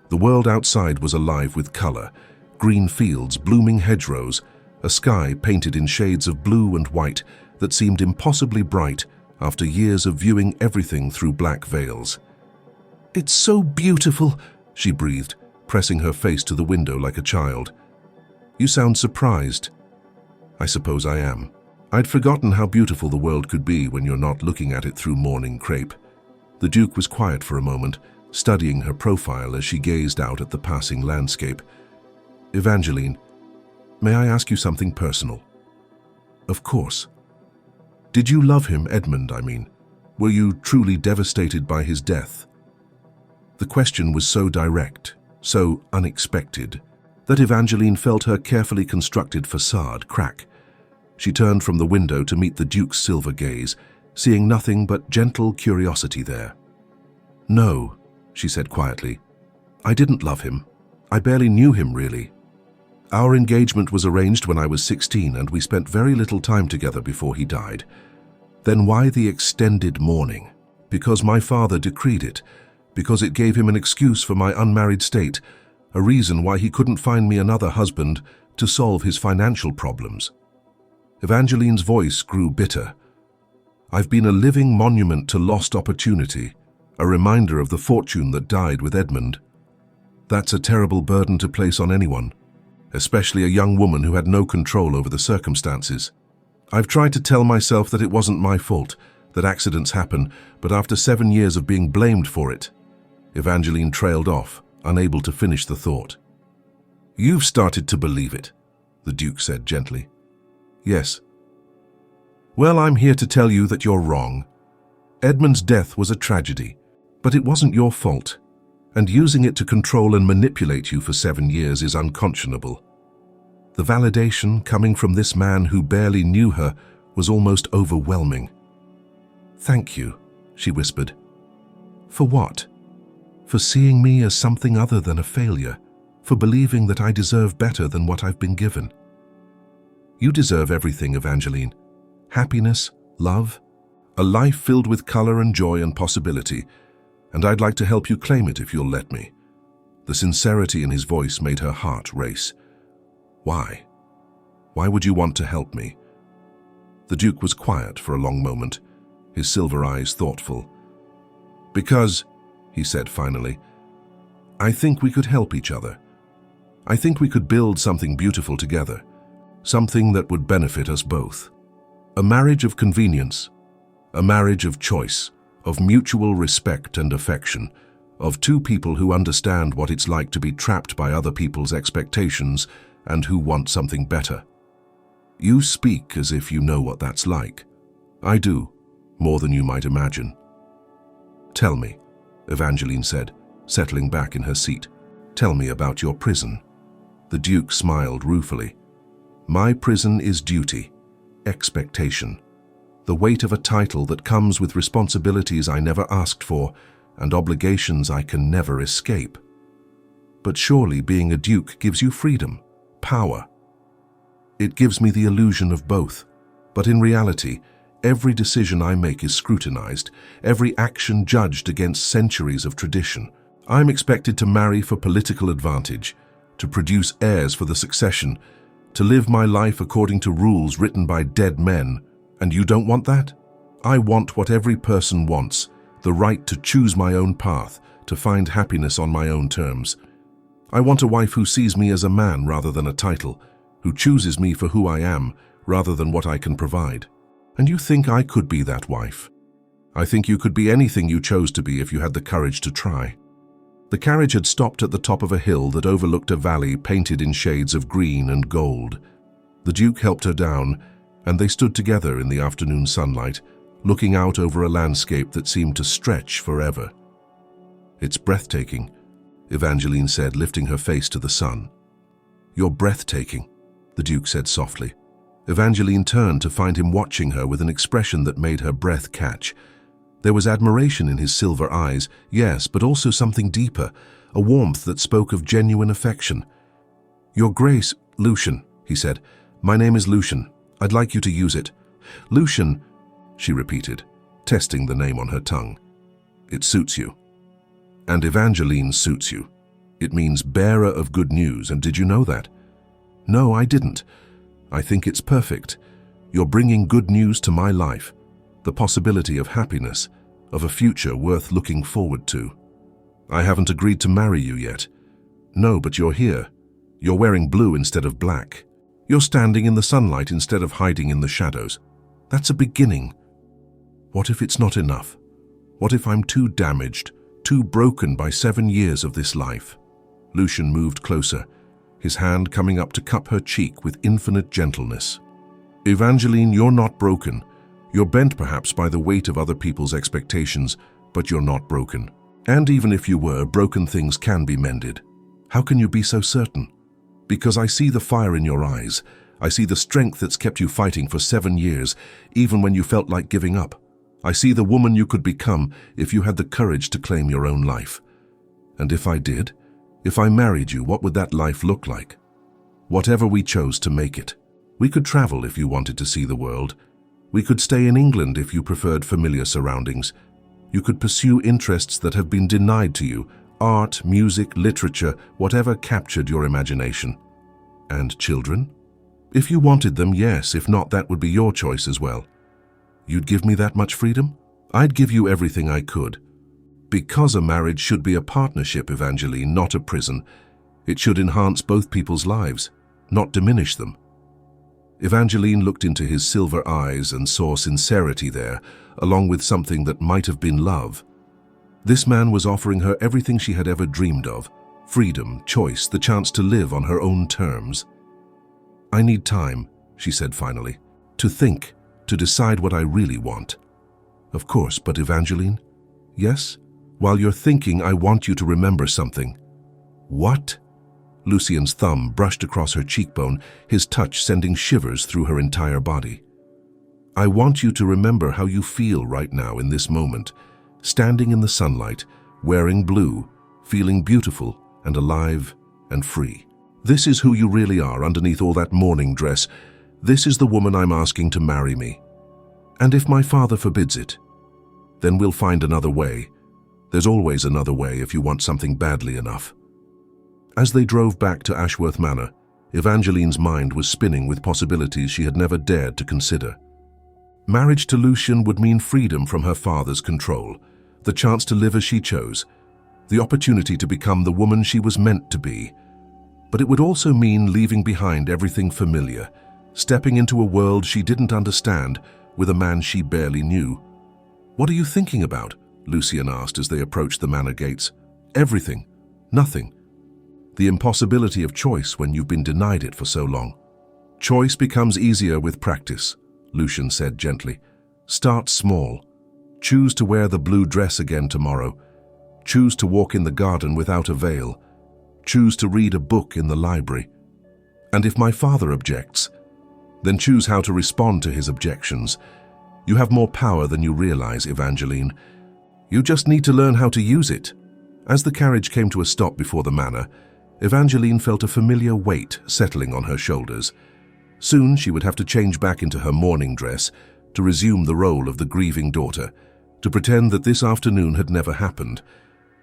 The world outside was alive with color: green fields, blooming hedgerows, a sky painted in shades of blue and white that seemed impossibly bright, after years of viewing everything through black veils. "It's so beautiful," she breathed, pressing her face to the window like a child. "You sound surprised." "I suppose I am. I'd forgotten how beautiful the world could be when you're not looking at it through morning crepe." The Duke was quiet for a moment, studying her profile as she gazed out at the passing landscape. "Evangeline, may I ask you something personal?" "Of course." "Did you love him, Edmund, I mean? Were you truly devastated by his death?" The question was so direct, so unexpected, that Evangeline felt her carefully constructed facade crack. She turned from the window to meet the Duke's silver gaze, seeing nothing but gentle curiosity there. "No," she said quietly. "I didn't love him. I barely knew him, really. Our engagement was arranged when I was 16, and we spent very little time together before he died. Then why the extended mourning? Because my father decreed it, because it gave him an excuse for my unmarried state, a reason why he couldn't find me another husband to solve his financial problems." Evangeline's voice grew bitter. "I've been a living monument to lost opportunity, a reminder of the fortune that died with Edmund. That's a terrible burden to place on anyone, especially a young woman who had no control over the circumstances. I've tried to tell myself that it wasn't my fault, that accidents happen, but after 7 years of being blamed for it..." Evangeline trailed off, unable to finish the thought. "You've started to believe it," the Duke said gently. "Yes." "Well, I'm here to tell you that you're wrong. Edmund's death was a tragedy, but it wasn't your fault, and using it to control and manipulate you for 7 years is unconscionable. The validation coming from this man who barely knew her was almost overwhelming." "Thank you," she whispered. "For what? For seeing me as something other than a failure, for believing that I deserve better than what I've been given." "You deserve everything, Evangeline. Happiness, love, a life filled with color and joy and possibility, and I'd like to help you claim it if you'll let me." The sincerity in his voice made her heart race. "Why? Why would you want to help me?" The Duke was quiet for a long moment, his silver eyes thoughtful. "Because," he said finally, "I think we could help each other. I think we could build something beautiful together, something that would benefit us both. A marriage of convenience, a marriage of choice, of mutual respect and affection, of two people who understand what it's like to be trapped by other people's expectations and who want something better. You speak as if you know what that's like. I do, more than you might imagine." "Tell me," Evangeline said, settling back in her seat. "Tell me about your prison." The Duke smiled ruefully. "My prison is duty, expectation, the weight of a title that comes with responsibilities I never asked for and obligations I can never escape. But surely being a duke gives you freedom, power. It gives me the illusion of both, but in reality, every decision I make is scrutinized, every action judged against centuries of tradition. I'm expected to marry for political advantage, to produce heirs for the succession, to live my life according to rules written by dead men, and you don't want that? I want what every person wants, the right to choose my own path, to find happiness on my own terms. I want a wife who sees me as a man rather than a title, who chooses me for who I am rather than what I can provide. And you think I could be that wife? I think you could be anything you chose to be if you had the courage to try." The carriage had stopped at the top of a hill that overlooked a valley painted in shades of green and gold. The Duke helped her down, and they stood together in the afternoon sunlight, looking out over a landscape that seemed to stretch forever. "It's breathtaking," Evangeline said, lifting her face to the sun. "You're breathtaking," the Duke said softly. Evangeline turned to find him watching her with an expression that made her breath catch. There was admiration in his silver eyes, yes, but also something deeper, a warmth that spoke of genuine affection. "Your Grace, Lucian," he said. "My name is Lucian. I'd like you to use it." "Lucian," she repeated, testing the name on her tongue. "It suits you. And Evangeline suits you. It means bearer of good news, and did you know that?" "No, I didn't. I think it's perfect. You're bringing good news to my life. the possibility of happiness, of a future worth looking forward to. I haven't agreed to marry you yet. No, but you're here. You're wearing blue instead of black. You're standing in the sunlight instead of hiding in the shadows. That's a beginning. What if it's not enough? What if I'm too damaged, too broken by 7 years of this life? Lucian moved closer, his hand coming up to cup her cheek with infinite gentleness. Evangeline, you're not broken. You're bent perhaps by the weight of other people's expectations, but you're not broken. And even if you were, broken things can be mended. How can you be so certain? Because I see the fire in your eyes. I see the strength that's kept you fighting for 7 years, even when you felt like giving up. I see the woman you could become if you had the courage to claim your own life. And if I did, if I married you, what would that life look like? Whatever we chose to make it. We could travel if you wanted to see the world. We could stay in England if you preferred familiar surroundings. You could pursue interests that have been denied to you, art, music, literature, whatever captured your imagination. And children? If you wanted them, yes. If not, that would be your choice as well. You'd give me that much freedom? I'd give you everything I could. Because a marriage should be a partnership, Evangeline, not a prison. It should enhance both people's lives, not diminish them. Evangeline looked into his silver eyes and saw sincerity there, along with something that might have been love. This man was offering her everything she had ever dreamed of: freedom, choice, the chance to live on her own terms. I need time, she said finally, to think, to decide what I really want. Of course, but Evangeline? Yes? While you're thinking, I want you to remember something. What? Lucian's thumb brushed across her cheekbone, his touch sending shivers through her entire body. I want you to remember how you feel right now in this moment, standing in the sunlight, wearing blue, feeling beautiful and alive and free. This is who you really are underneath all that mourning dress. This is the woman I'm asking to marry me. And if my father forbids it, then we'll find another way. There's always another way if you want something badly enough. As they drove back to Ashworth Manor, Evangeline's mind was spinning with possibilities she had never dared to consider. Marriage to Lucian would mean freedom from her father's control, the chance to live as she chose, the opportunity to become the woman she was meant to be. But it would also mean leaving behind everything familiar, stepping into a world she didn't understand with a man she barely knew. What are you thinking about? Lucian asked as they approached the manor gates. Everything. Nothing. The impossibility of choice when you've been denied it for so long. Choice becomes easier with practice, Lucian said gently. Start small. Choose to wear the blue dress again tomorrow. Choose to walk in the garden without a veil. Choose to read a book in the library. And if my father objects, then choose how to respond to his objections. You have more power than you realize, Evangeline. You just need to learn how to use it. As the carriage came to a stop before the manor, Evangeline felt a familiar weight settling on her shoulders. Soon she would have to change back into her mourning dress to resume the role of the grieving daughter, to pretend that this afternoon had never happened.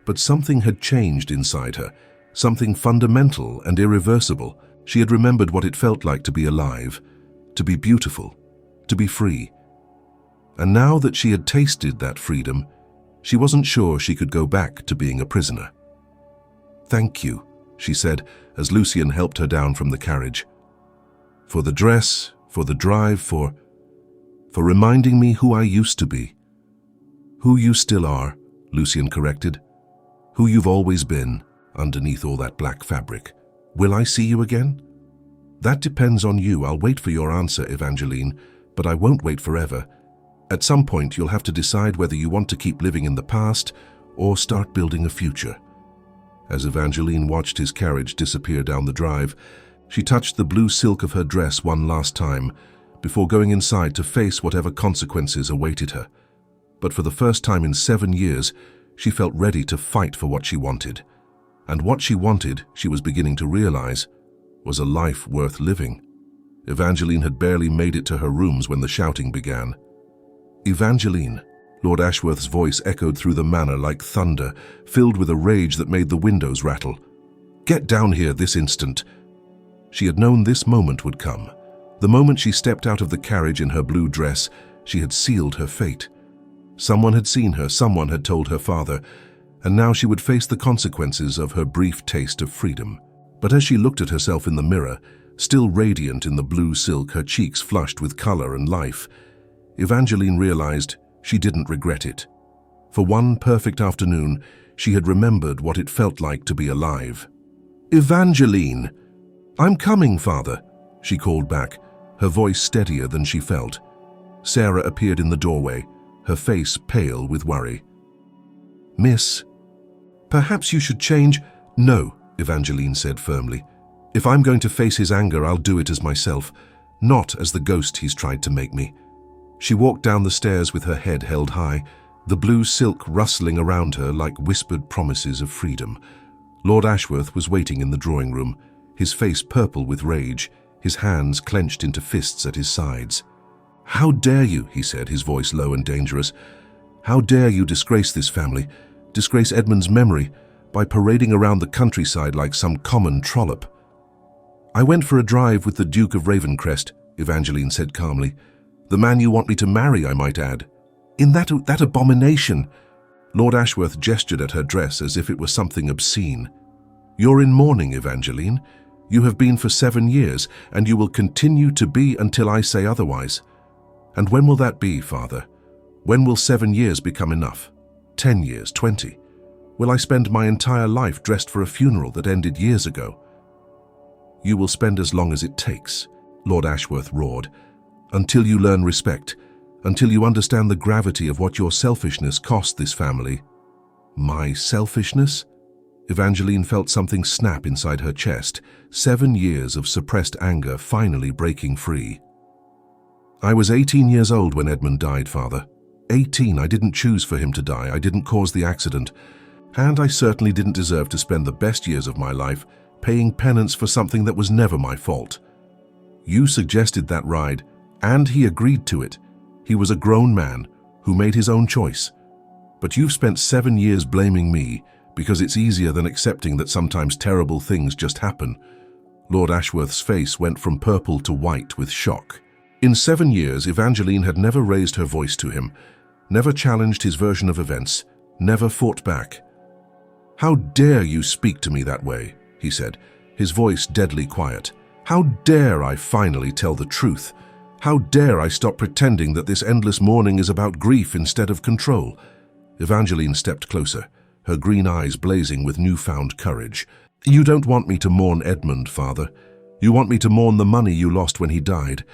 But something had changed inside her, something fundamental and irreversible. She had remembered what it felt like to be alive, to be beautiful, to be free. And now that she had tasted that freedom, she wasn't sure she could go back to being a prisoner. Thank you, she said as Lucian helped her down from the carriage. For the dress, for the drive, for reminding me who I used to be. Who you still are, Lucian corrected. Who you've always been, underneath all that black fabric. Will I see you again? That depends on you. I'll wait for your answer, Evangeline, but I won't wait forever. At some point, you'll have to decide whether you want to keep living in the past or start building a future. As Evangeline watched his carriage disappear down the drive, she touched the blue silk of her dress one last time before going inside to face whatever consequences awaited her. But for the first time in 7 years, she felt ready to fight for what she wanted. And what she wanted, she was beginning to realize, was a life worth living. Evangeline had barely made it to her rooms when the shouting began. Evangeline, Lord Ashworth's voice echoed through the manor like thunder, filled with a rage that made the windows rattle. Get down here this instant. She had known this moment would come. The moment she stepped out of the carriage in her blue dress, She had sealed her fate. Someone had seen her, someone had told her father, and now she would face the consequences of her brief taste of freedom. But as she looked at herself in the mirror, still radiant in the blue silk, her cheeks flushed with color and life, Evangeline realized she didn't regret it. For one perfect afternoon, she had remembered what it felt like to be alive. "Evangeline!" "I'm coming, father," she called back, her voice steadier than she felt. Sarah appeared in the doorway, her face pale with worry. "Miss, perhaps you should change—" "No," Evangeline said firmly. "If I'm going to face his anger, I'll do it as myself, not as the ghost he's tried to make me." She walked down the stairs with her head held high, the blue silk rustling around her like whispered promises of freedom. Lord Ashworth was waiting in the drawing room, his face purple with rage, his hands clenched into fists at his sides. "How dare you," he said, his voice low and dangerous. "How dare you disgrace this family, disgrace Edmund's memory, by parading around the countryside like some common trollop?" "I went for a drive with the Duke of Ravencrest," Evangeline said calmly. "The man you want me to marry, I might add." "In that abomination!" Lord Ashworth gestured at her dress as if it were something obscene. "You're in mourning, Evangeline. You have been for 7 years, and you will continue to be until I say otherwise. And when will that be, father? When will 7 years become enough? 10 years, 20? Will I spend my entire life dressed for a funeral that ended years ago?" "You will spend as long as it takes," Lord Ashworth roared, "until you learn respect, until you understand the gravity of what your selfishness cost this family." "My selfishness?" Evangeline felt something snap inside her chest, 7 years of suppressed anger finally breaking free. "I was 18 years old when Edmund died, father. 18, I didn't choose for him to die, I didn't cause the accident. And I certainly didn't deserve to spend the best years of my life paying penance for something that was never my fault. You suggested that ride, and he agreed to it. He was a grown man who made his own choice. But you've spent 7 years blaming me because it's easier than accepting that sometimes terrible things just happen." Lord Ashworth's face went from purple to white with shock. In 7 years, Evangeline had never raised her voice to him, never challenged his version of events, never fought back. "How dare you speak to me that way?" he said, his voice deadly quiet. "How dare I finally tell the truth? How dare I stop pretending that this endless mourning is about grief instead of control?" Evangeline stepped closer, her green eyes blazing with newfound courage. "You don't want me to mourn Edmund, father. You want me to mourn the money you lost when he died.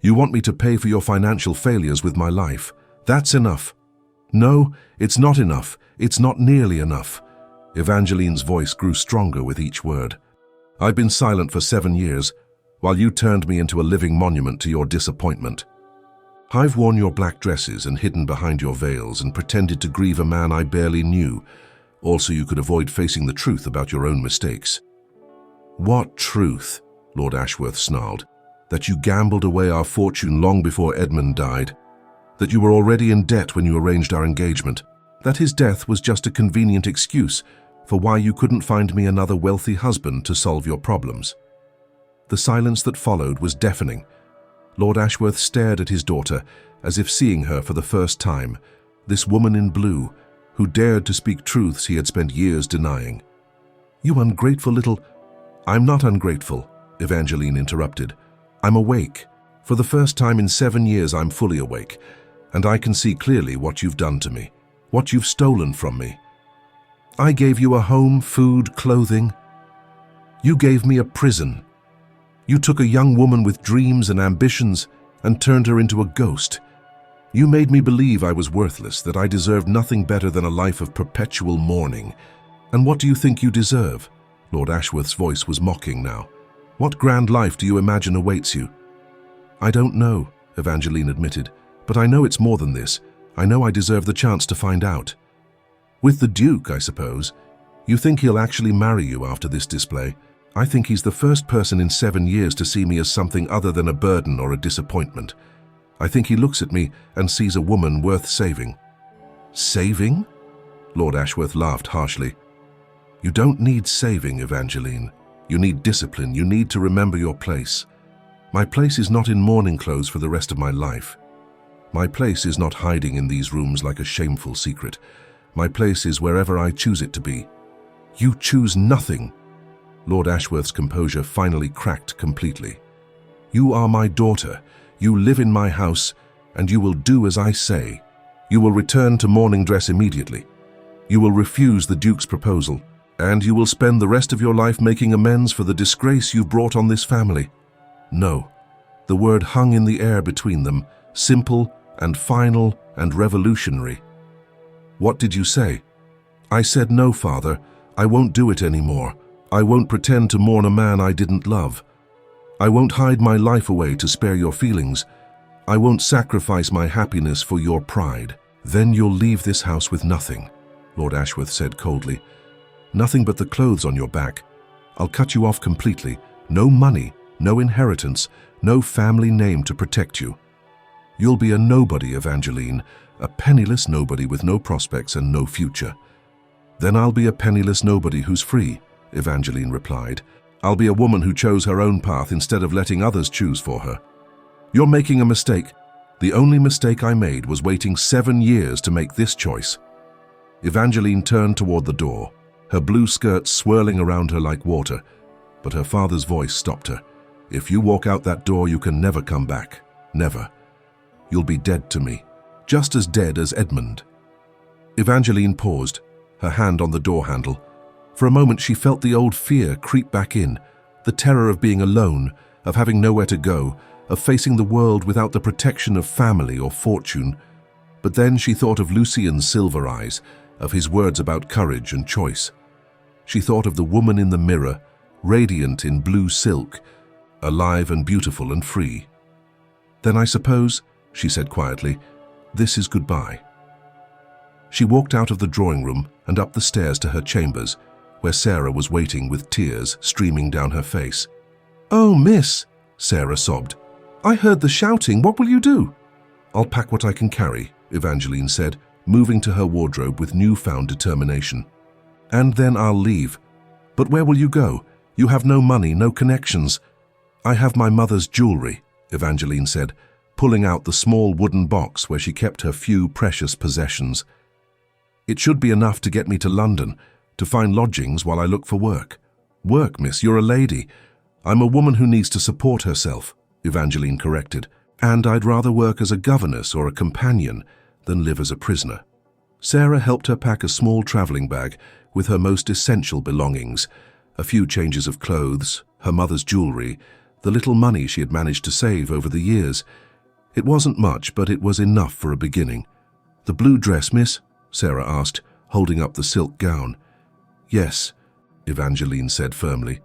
You want me to pay for your financial failures with my life. That's enough." "No, it's not enough. It's not nearly enough." Evangeline's voice grew stronger with each word. "I've been silent for 7 years, while you turned me into a living monument to your disappointment. I've worn your black dresses and hidden behind your veils and pretended to grieve a man I barely knew, all so you could avoid facing the truth about your own mistakes." "What truth?" Lord Ashworth snarled. "That you gambled away our fortune long before Edmund died. That you were already in debt when you arranged our engagement. That his death was just a convenient excuse for why you couldn't find me another wealthy husband to solve your problems." The silence that followed was deafening. Lord Ashworth stared at his daughter as if seeing her for the first time, this woman in blue who dared to speak truths he had spent years denying. "You ungrateful little—" "I'm not ungrateful," Evangeline interrupted. "I'm awake. For the first time in 7 years I'm fully awake, and I can see clearly what you've done to me, what you've stolen from me. I gave you a home, food, clothing. You gave me a prison. You took a young woman with dreams and ambitions and turned her into a ghost. You made me believe I was worthless, that I deserved nothing better than a life of perpetual mourning. And what do you think you deserve?" Lord Ashworth's voice was mocking now. "What grand life do you imagine awaits you?" "I don't know," Evangeline admitted, "but I know it's more than this. I know I deserve the chance to find out." "With the Duke, I suppose. You think he'll actually marry you after this display? I think he's the first person in 7 years to see me as something other than a burden or a disappointment. I think he looks at me and sees a woman worth saving." "Saving?" Lord Ashworth laughed harshly. "You don't need saving, Evangeline. You need discipline. You need to remember your place. My place is not in mourning clothes for the rest of my life." My place is not hiding in these rooms like a shameful secret. My place is wherever I choose it to be. You choose nothing. Lord Ashworth's composure finally cracked completely. You are my daughter. You live in my house, and you will do as I say. You will return to mourning dress immediately. You will refuse the Duke's proposal, and you will spend the rest of your life making amends for the disgrace you've brought on this family. No. The word hung in the air between them, simple and final and revolutionary. What did you say? I said no, Father. I won't do it anymore. I won't pretend to mourn a man I didn't love. I won't hide my life away to spare your feelings. I won't sacrifice my happiness for your pride. Then you'll leave this house with nothing, Lord Ashworth said coldly. Nothing but the clothes on your back. I'll cut you off completely. No money, no inheritance, no family name to protect you. You'll be a nobody, Evangeline, a penniless nobody with no prospects and no future. Then I'll be a penniless nobody who's free, Evangeline replied. I'll be a woman who chose her own path instead of letting others choose for her. You're making a mistake. The only mistake I made was waiting 7 years to make this choice. Evangeline turned toward the door, her blue skirt swirling around her like water, but her father's voice stopped her. If you walk out that door, you can never come back. Never. You'll be dead to me, just as dead as Edmund. Evangeline paused, her hand on the door handle. For a moment she felt the old fear creep back in, the terror of being alone, of having nowhere to go, of facing the world without the protection of family or fortune. But then she thought of Lucien's silver eyes, of his words about courage and choice. She thought of the woman in the mirror, radiant in blue silk, alive and beautiful and free. Then I suppose, she said quietly, this is goodbye. She walked out of the drawing room and up the stairs to her chambers, where Sarah was waiting with tears streaming down her face. "Oh, miss," Sarah sobbed. "I heard the shouting. What will you do?" "I'll pack what I can carry," Evangeline said, moving to her wardrobe with newfound determination. "And then I'll leave. But where will you go? You have no money, no connections." "I have my mother's jewelry," Evangeline said, pulling out the small wooden box where she kept her few precious possessions. "It should be enough to get me to London, to find lodgings while I look for work." "Work, miss, you're a lady." "I'm a woman who needs to support herself," Evangeline corrected. "And I'd rather work as a governess or a companion than live as a prisoner." Sarah helped her pack a small traveling bag with her most essential belongings, a few changes of clothes, her mother's jewelry, the little money she had managed to save over the years. It wasn't much, but it was enough for a beginning. "The blue dress, miss?" Sarah asked, holding up the silk gown. "Yes," Evangeline said firmly,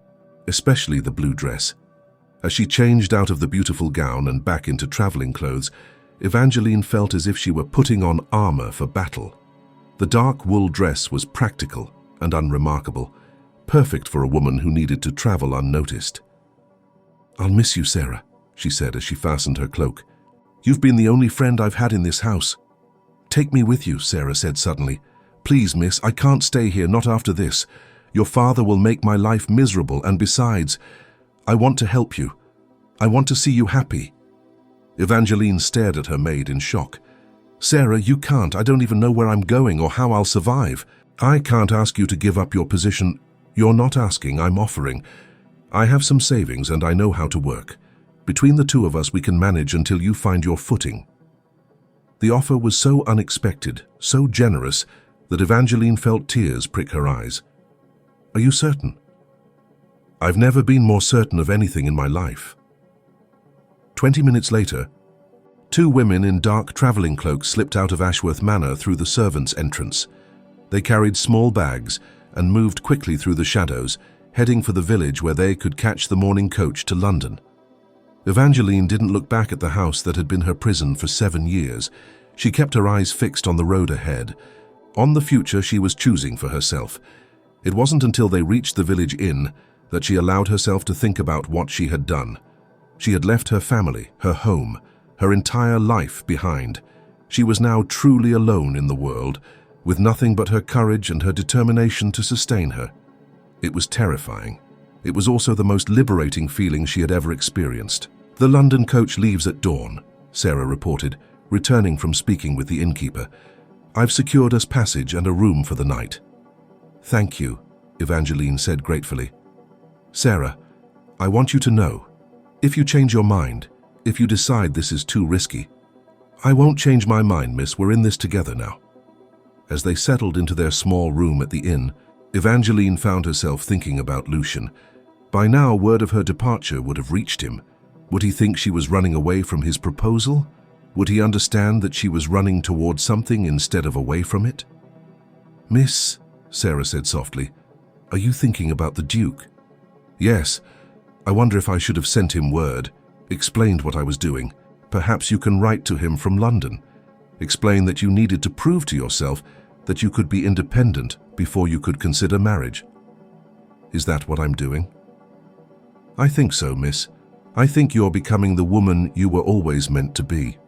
"especially the blue dress." As she changed out of the beautiful gown and back into traveling clothes, Evangeline felt as if she were putting on armor for battle. The dark wool dress was practical and unremarkable, perfect for a woman who needed to travel unnoticed. "I'll miss you, Sarah," she said as she fastened her cloak. "You've been the only friend I've had in this house." "Take me with you," Sarah said suddenly. "Please, miss, I can't stay here, not after this. Your father will make my life miserable, and besides, I want to help you. I want to see you happy." Evangeline stared at her maid in shock. "Sarah, you can't. I don't even know where I'm going or how I'll survive. I can't ask you to give up your position." "You're not asking, I'm offering. I have some savings and I know how to work. Between the two of us, we can manage until you find your footing." The offer was so unexpected, so generous, that Evangeline felt tears prick her eyes. "Are you certain?" "I've never been more certain of anything in my life." 20 minutes later, 2 women in dark traveling cloaks slipped out of Ashworth Manor through the servants' entrance. They carried small bags and moved quickly through the shadows, heading for the village where they could catch the morning coach to London. Evangeline didn't look back at the house that had been her prison for 7 years. She kept her eyes fixed on the road ahead. On the future she was choosing for herself. It wasn't until they reached the village inn that she allowed herself to think about what she had done. She had left her family, her home, her entire life behind. She was now truly alone in the world, with nothing but her courage and her determination to sustain her. It was terrifying. It was also the most liberating feeling she had ever experienced. "The London coach leaves at dawn," Sarah reported, returning from speaking with the innkeeper. "I've secured us passage and a room for the night." "Thank you," Evangeline said gratefully. "Sarah, I want you to know, if you change your mind, if you decide this is too risky—" "I won't change my mind, miss. We're in this together now." As they settled into their small room at the inn, Evangeline found herself thinking about Lucian. By now, word of her departure would have reached him. Would he think she was running away from his proposal? Would he understand that she was running towards something instead of away from it? "Miss," Sarah said softly, "are you thinking about the Duke?" "Yes. I wonder if I should have sent him word, explained what I was doing. Perhaps you can write to him from London. Explain that you needed to prove to yourself that you could be independent before you could consider marriage." "Is that what I'm doing?" "I think so, miss. I think you're becoming the woman you were always meant to be."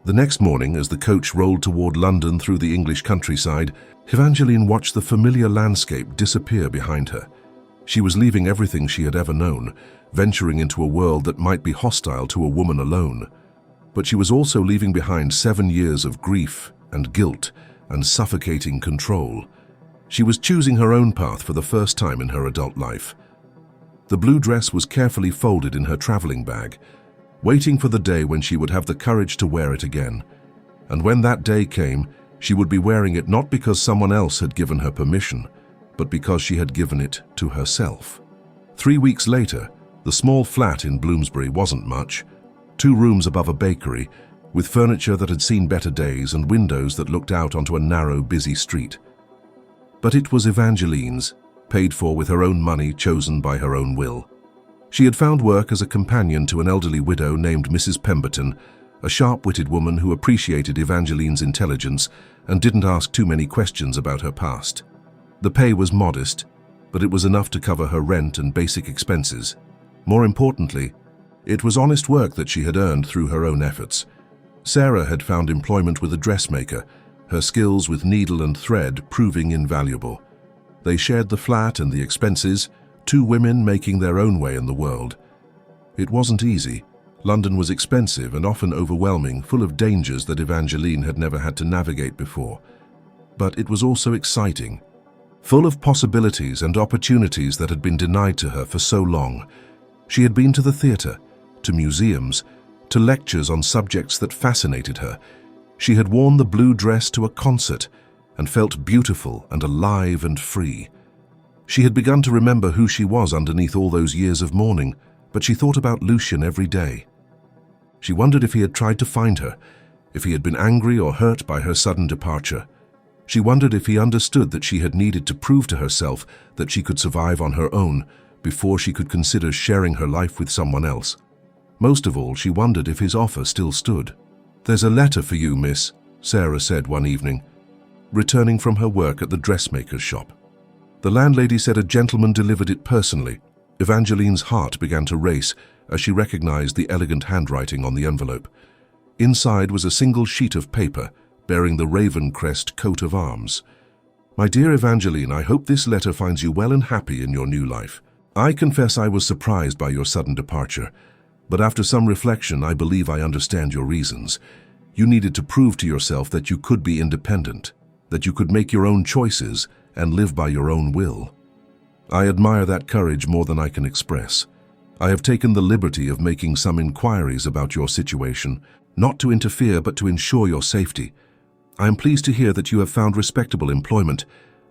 The next morning, as the coach rolled toward London through the English countryside, Evangeline watched the familiar landscape disappear behind her. She was leaving everything she had ever known, venturing into a world that might be hostile to a woman alone. But she was also leaving behind 7 years of grief and guilt and suffocating control. She was choosing her own path for the first time in her adult life. The blue dress was carefully folded in her traveling bag, waiting for the day when she would have the courage to wear it again. And when that day came, she would be wearing it not because someone else had given her permission, but because she had given it to herself. 3 weeks later, the small flat in Bloomsbury wasn't much. 2 rooms above a bakery, with furniture that had seen better days and windows that looked out onto a narrow, busy street. But it was Evangeline's, paid for with her own money, chosen by her own will. She had found work as a companion to an elderly widow named Mrs. Pemberton, a sharp-witted woman who appreciated Evangeline's intelligence and didn't ask too many questions about her past. The pay was modest, but it was enough to cover her rent and basic expenses. More importantly, it was honest work that she had earned through her own efforts. Sarah had found employment with a dressmaker, her skills with needle and thread proving invaluable. They shared the flat and the expenses, 2 women making their own way in the world. It wasn't easy. London was expensive and often overwhelming, full of dangers that Evangeline had never had to navigate before. But it was also exciting, full of possibilities and opportunities that had been denied to her for so long. She had been to the theatre, to museums, to lectures on subjects that fascinated her. She had worn the blue dress to a concert and felt beautiful and alive and free. She had begun to remember who she was underneath all those years of mourning, but she thought about Lucian every day. She wondered if he had tried to find her, if he had been angry or hurt by her sudden departure. She wondered if he understood that she had needed to prove to herself that she could survive on her own before she could consider sharing her life with someone else. Most of all, she wondered if his offer still stood. "There's a letter for you, miss," Sarah said one evening, returning from her work at the dressmaker's shop. The landlady said a gentleman delivered it personally. Evangeline's heart began to race as she recognized the elegant handwriting on the envelope. Inside was a single sheet of paper bearing the Raven Crest coat of arms. "My dear Evangeline, I hope this letter finds you well and happy in your new life. I confess I was surprised by your sudden departure, but after some reflection, I believe I understand your reasons. You needed to prove to yourself that you could be independent, that you could make your own choices and live by your own will. I admire that courage more than I can express. I have taken the liberty of making some inquiries about your situation, not to interfere but to ensure your safety. I am pleased to hear that you have found respectable employment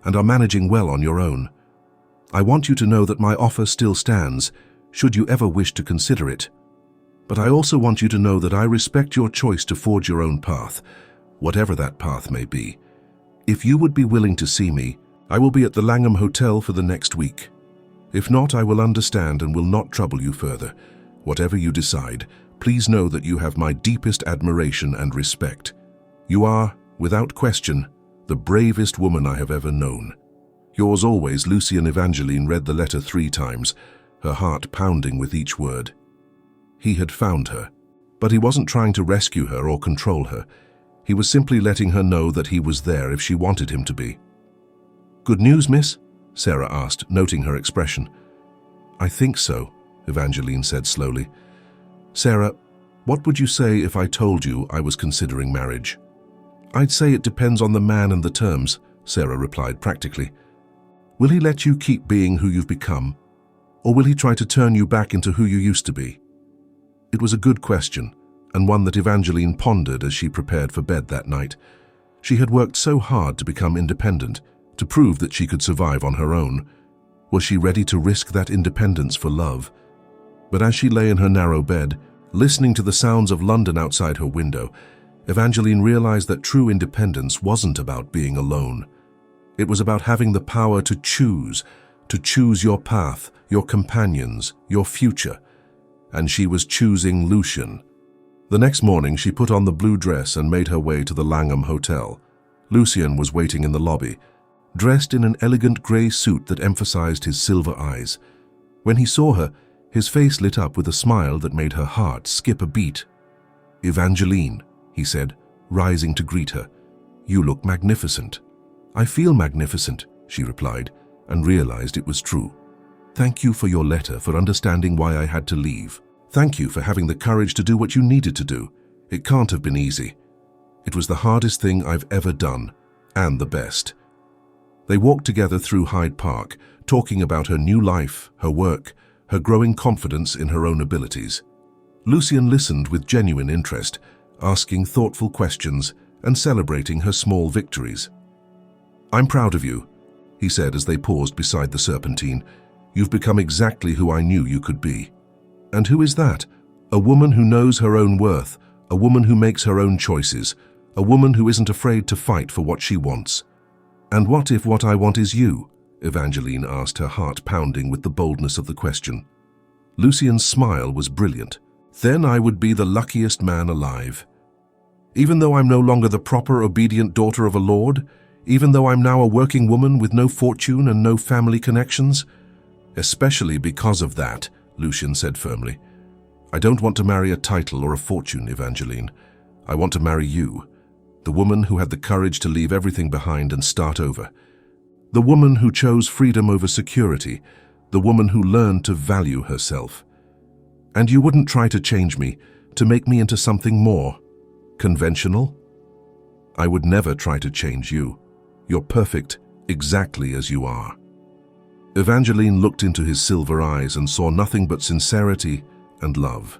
and are managing well on your own. I want you to know that my offer still stands, should you ever wish to consider it. But I also want you to know that I respect your choice to forge your own path, whatever that path may be. If you would be willing to see me, I will be at the Langham Hotel for the next week. If not, I will understand and will not trouble you further. Whatever you decide, please know that you have my deepest admiration and respect. You are, without question, the bravest woman I have ever known. Yours always, Lucian." Evangeline read the letter 3 times, her heart pounding with each word. He had found her, but he wasn't trying to rescue her or control her. He was simply letting her know that he was there if she wanted him to be. "Good news, miss?" Sarah asked, noting her expression. "I think so," Evangeline said slowly. "Sarah, What would you say if I told you I was considering marriage? I'd say it depends on the man and the terms, Sarah replied practically. Will he let you keep being who you've become? Or will he try to turn you back into who you used to be? It was a good question, and one that Evangeline pondered as she prepared for bed that night. She had worked so hard to become independent, to prove that she could survive on her own. Was she ready to risk that independence for love? But as she lay in her narrow bed, listening to the sounds of London outside her window, Evangeline realized that true independence wasn't about being alone. It was about having the power to choose your path, your companions, your future. And she was choosing Lucian. The next morning, she put on the blue dress and made her way to the Langham Hotel. Lucian was waiting in the lobby, dressed in an elegant grey suit that emphasized his silver eyes. When he saw her, his face lit up with a smile that made her heart skip a beat. "Evangeline," he said, rising to greet her. "You look magnificent." "I feel magnificent," she replied, and realized it was true. "Thank you for your letter, for understanding why I had to leave. Thank you for having the courage to do what you needed to do. It can't have been easy. It was the hardest thing I've ever done, and the best." They walked together through Hyde Park, talking about her new life, her work, her growing confidence in her own abilities. Lucian listened with genuine interest, asking thoughtful questions and celebrating her small victories. "I'm proud of you," he said as they paused beside the Serpentine. "You've become exactly who I knew you could be." "And who is that? A woman who knows her own worth, a woman who makes her own choices, a woman who isn't afraid to fight for what she wants." "And what if what I want is you?" Evangeline asked, her heart pounding with the boldness of the question. Lucian's smile was brilliant. "Then I would be the luckiest man alive. Even though I'm no longer the proper, obedient daughter of a lord, even though I'm now a working woman with no fortune and no family connections, especially because of that," Lucian said firmly. "I don't want to marry a title or a fortune, Evangeline. I want to marry you, the woman who had the courage to leave everything behind and start over. The woman who chose freedom over security, the woman who learned to value herself. And you wouldn't try to change me, to make me into something more conventional? I would never try to change you. You're perfect exactly as you are." Evangeline looked into his silver eyes and saw nothing but sincerity and love.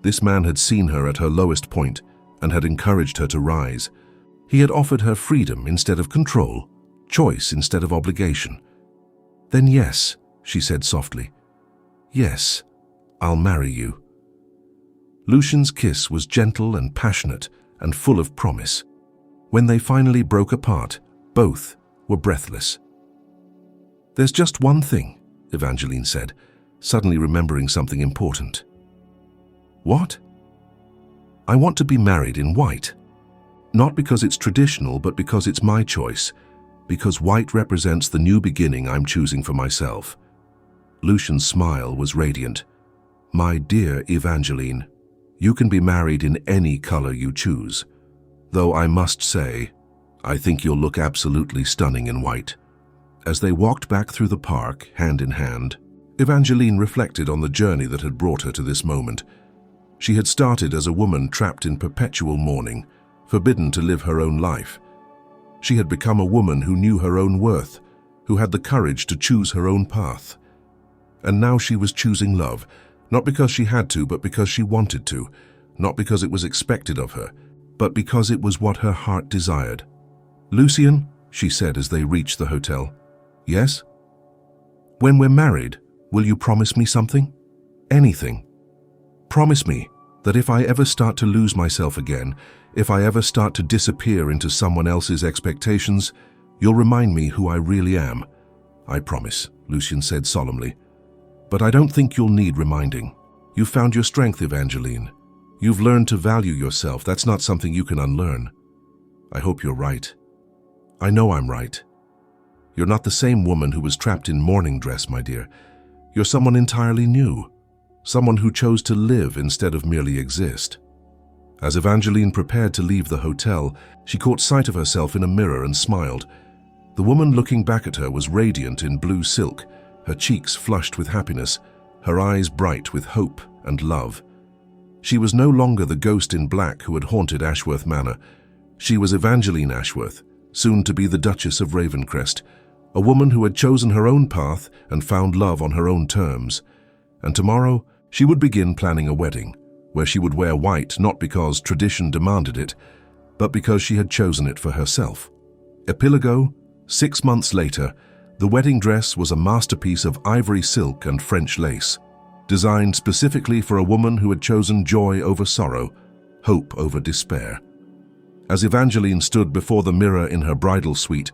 This man had seen her at her lowest point and had encouraged her to rise. He had offered her freedom instead of control, choice instead of obligation. "Then yes," she said softly. "Yes, I'll marry you." Lucian's kiss was gentle and passionate and full of promise. When they finally broke apart, both were breathless. "There's just one thing," Evangeline said, suddenly remembering something important. "What?" "I want to be married in white. Not because it's traditional, but because it's my choice. Because white represents the new beginning I'm choosing for myself." Lucian's smile was radiant. "My dear Evangeline, you can be married in any color you choose. Though I must say, I think you'll look absolutely stunning in white." As they walked back through the park, hand in hand, Evangeline reflected on the journey that had brought her to this moment. She had started as a woman trapped in perpetual mourning, forbidden to live her own life. She had become a woman who knew her own worth, who had the courage to choose her own path. And now she was choosing love, not because she had to, but because she wanted to, not because it was expected of her, but because it was what her heart desired. "Lucian," she said as they reached the hotel. "Yes?" "When we're married, will you promise me something? Anything. Promise me that if I ever start to lose myself again, if I ever start to disappear into someone else's expectations, you'll remind me who I really am." "I promise," Lucian said solemnly. "But I don't think you'll need reminding. You've found your strength, Evangeline. You've learned to value yourself. That's not something you can unlearn. I hope you're right. I know I'm right. You're not the same woman who was trapped in mourning dress, my dear. You're someone entirely new, someone who chose to live instead of merely exist." As Evangeline prepared to leave the hotel, she caught sight of herself in a mirror and smiled. The woman looking back at her was radiant in blue silk, her cheeks flushed with happiness, her eyes bright with hope and love. She was no longer the ghost in black who had haunted Ashworth Manor. She was Evangeline Ashworth, soon to be the Duchess of Ravencrest, a woman who had chosen her own path and found love on her own terms. And tomorrow, she would begin planning a wedding, where she would wear white not because tradition demanded it, but because she had chosen it for herself. Epilogo, 6 months later, the wedding dress was a masterpiece of ivory silk and French lace, designed specifically for a woman who had chosen joy over sorrow, hope over despair. As Evangeline stood before the mirror in her bridal suite,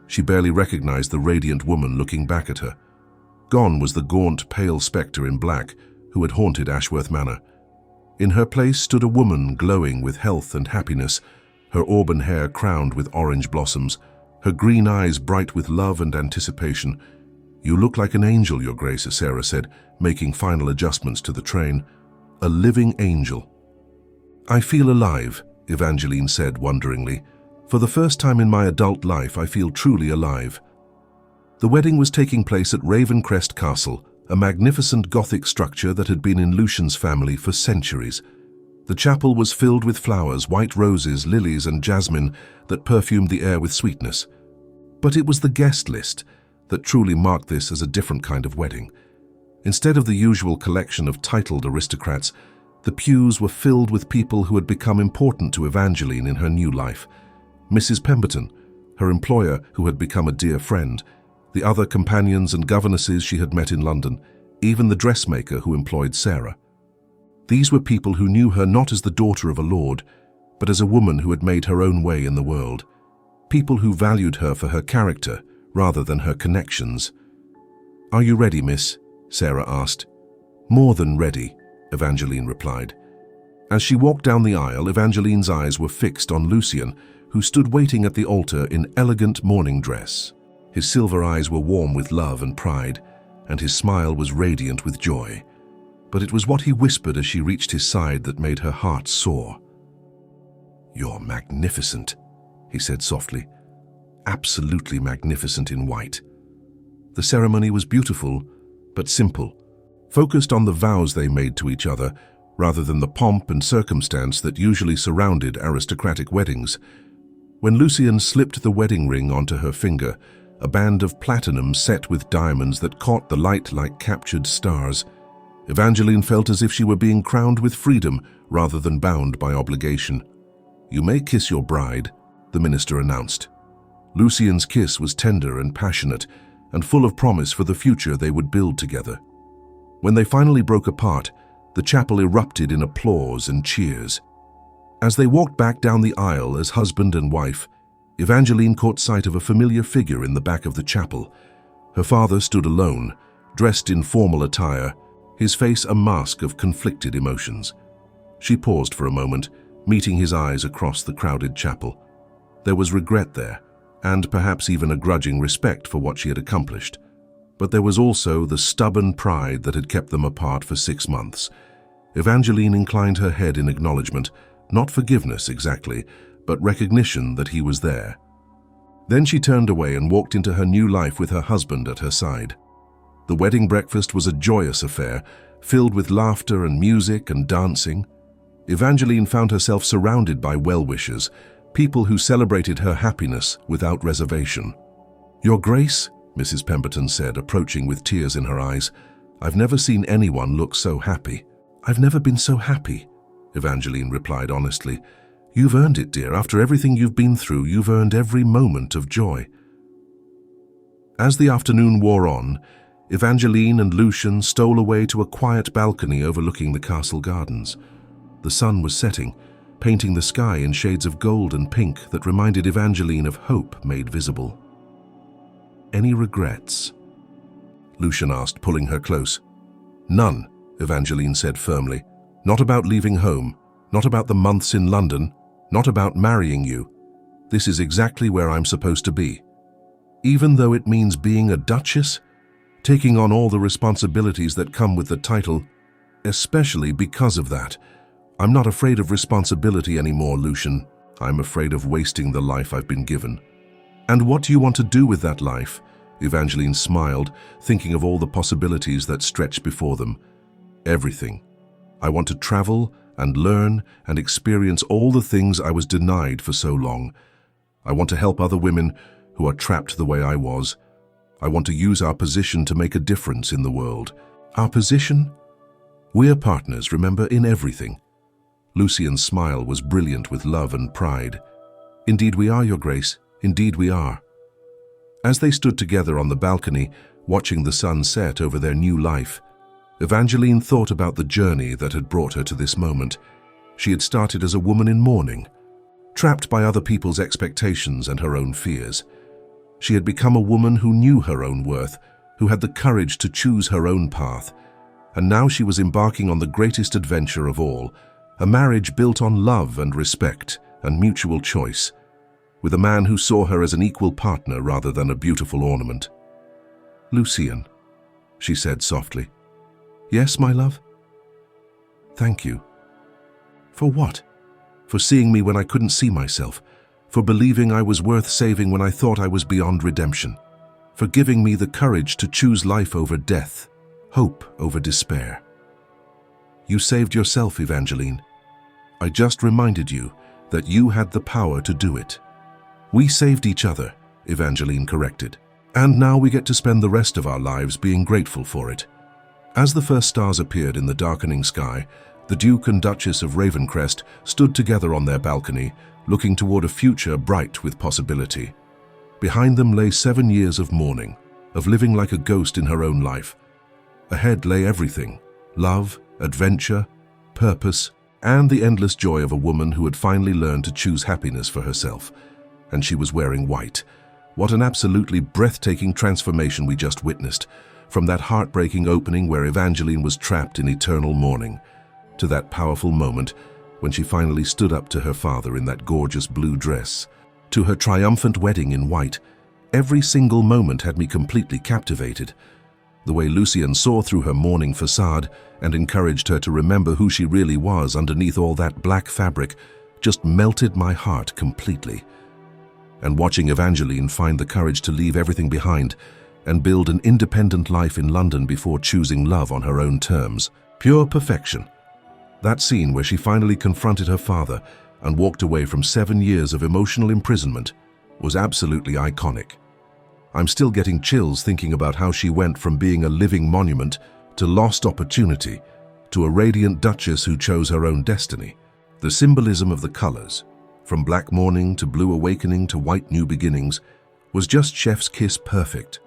she barely recognized the radiant woman looking back at her. Gone was the gaunt, pale spectre in black who had haunted Ashworth Manor. In her place stood a woman glowing with health and happiness, her auburn hair crowned with orange blossoms, her green eyes bright with love and anticipation. "You look like an angel, Your Grace," Sarah said, making final adjustments to the train. "A living angel." "I feel alive," Evangeline said wonderingly. "For the first time in my adult life, I feel truly alive." The wedding was taking place at Ravencrest Castle, a magnificent Gothic structure that had been in Lucian's family for centuries. The chapel was filled with flowers, white roses, lilies, and jasmine that perfumed the air with sweetness. But it was the guest list that truly marked this as a different kind of wedding. Instead of the usual collection of titled aristocrats, the pews were filled with people who had become important to Evangeline in her new life. Mrs. Pemberton, her employer who had become a dear friend, the other companions and governesses she had met in London, even the dressmaker who employed Sarah. These were people who knew her not as the daughter of a lord, but as a woman who had made her own way in the world. People who valued her for her character rather than her connections. "Are you ready, miss?" Sarah asked. "More than ready," Evangeline replied. As she walked down the aisle, Evangeline's eyes were fixed on Lucian, who stood waiting at the altar in elegant mourning dress. His silver eyes were warm with love and pride, and his smile was radiant with joy. But it was what he whispered as she reached his side that made her heart soar. "You're magnificent," he said softly. "Absolutely magnificent in white." The ceremony was beautiful, but simple, focused on the vows they made to each other, rather than the pomp and circumstance that usually surrounded aristocratic weddings. When Lucian slipped the wedding ring onto her finger, a band of platinum set with diamonds that caught the light like captured stars, Evangeline felt as if she were being crowned with freedom rather than bound by obligation. "You may kiss your bride," the minister announced. Lucian's kiss was tender and passionate, and full of promise for the future they would build together. When they finally broke apart, the chapel erupted in applause and cheers. As they walked back down the aisle as husband and wife, Evangeline caught sight of a familiar figure in the back of the chapel. Her father stood alone, dressed in formal attire, his face a mask of conflicted emotions. She paused for a moment, meeting his eyes across the crowded chapel. There was regret there, and perhaps even a grudging respect for what she had accomplished. But there was also the stubborn pride that had kept them apart for 6 months. Evangeline inclined her head in acknowledgement, not forgiveness exactly, but recognition that he was there. Then she turned away and walked into her new life with her husband at her side. The wedding breakfast was a joyous affair, filled with laughter and music and dancing. Evangeline found herself surrounded by well-wishers, people who celebrated her happiness without reservation. "Your Grace," Mrs. Pemberton said, approaching with tears in her eyes, "I've never seen anyone look so happy." "I've never been so happy," Evangeline replied honestly. "You've earned it, dear. After everything you've been through, you've earned every moment of joy." As the afternoon wore on, Evangeline and Lucian stole away to a quiet balcony overlooking the castle gardens. The sun was setting, painting the sky in shades of gold and pink that reminded Evangeline of hope made visible. "Any regrets?" Lucian asked, pulling her close. "None," Evangeline said firmly. "Not about leaving home, not about the months in London, not about marrying you. This is exactly where I'm supposed to be. Even though it means being a duchess, taking on all the responsibilities that come with the title, especially because of that. I'm not afraid of responsibility anymore, Lucian. I'm afraid of wasting the life I've been given." "And what do you want to do with that life?" Evangeline smiled, thinking of all the possibilities that stretched before them. "Everything. I want to travel and learn and experience all the things I was denied for so long. I want to help other women who are trapped the way I was. I want to use our position to make a difference in the world. Our position? We're partners, remember, in everything. Lucian's smile was brilliant with love and pride. Indeed we are, Your Grace. Indeed we are. As they stood together on the balcony, watching the sun set over their new life, Evangeline thought about the journey that had brought her to this moment. She had started as a woman in mourning, trapped by other people's expectations and her own fears. She had become a woman who knew her own worth, who had the courage to choose her own path. And now she was embarking on the greatest adventure of all, a marriage built on love and respect and mutual choice, with a man who saw her as an equal partner rather than a beautiful ornament. "Lucian," she said softly. "Yes, my love?" "Thank you." "For what?" "For seeing me when I couldn't see myself, for believing I was worth saving when I thought I was beyond redemption, for giving me the courage to choose life over death, hope over despair." "You saved yourself, Evangeline. I just reminded you that you had the power to do it." "We saved each other," Evangeline corrected. "And now we get to spend the rest of our lives being grateful for it." As the first stars appeared in the darkening sky, the Duke and Duchess of Ravencrest stood together on their balcony, looking toward a future bright with possibility. Behind them lay 7 years of mourning, of living like a ghost in her own life. Ahead lay everything: love, adventure, purpose, and the endless joy of a woman who had finally learned to choose happiness for herself. And she was wearing white. What an absolutely breathtaking transformation we just witnessed, from that heartbreaking opening where Evangeline was trapped in eternal mourning, to that powerful moment when she finally stood up to her father in that gorgeous blue dress, to her triumphant wedding in white. Every single moment had me completely captivated. The way Lucian saw through her mourning facade and encouraged her to remember who she really was underneath all that black fabric just melted my heart completely. And watching Evangeline find the courage to leave everything behind and build an independent life in London before choosing love on her own terms. Pure perfection. That scene where she finally confronted her father and walked away from 7 years of emotional imprisonment was absolutely iconic. I'm still getting chills thinking about how she went from being a living monument to lost opportunity, to a radiant duchess who chose her own destiny. The symbolism of the colors, from black mourning to blue awakening to white new beginnings, was just chef's kiss perfect.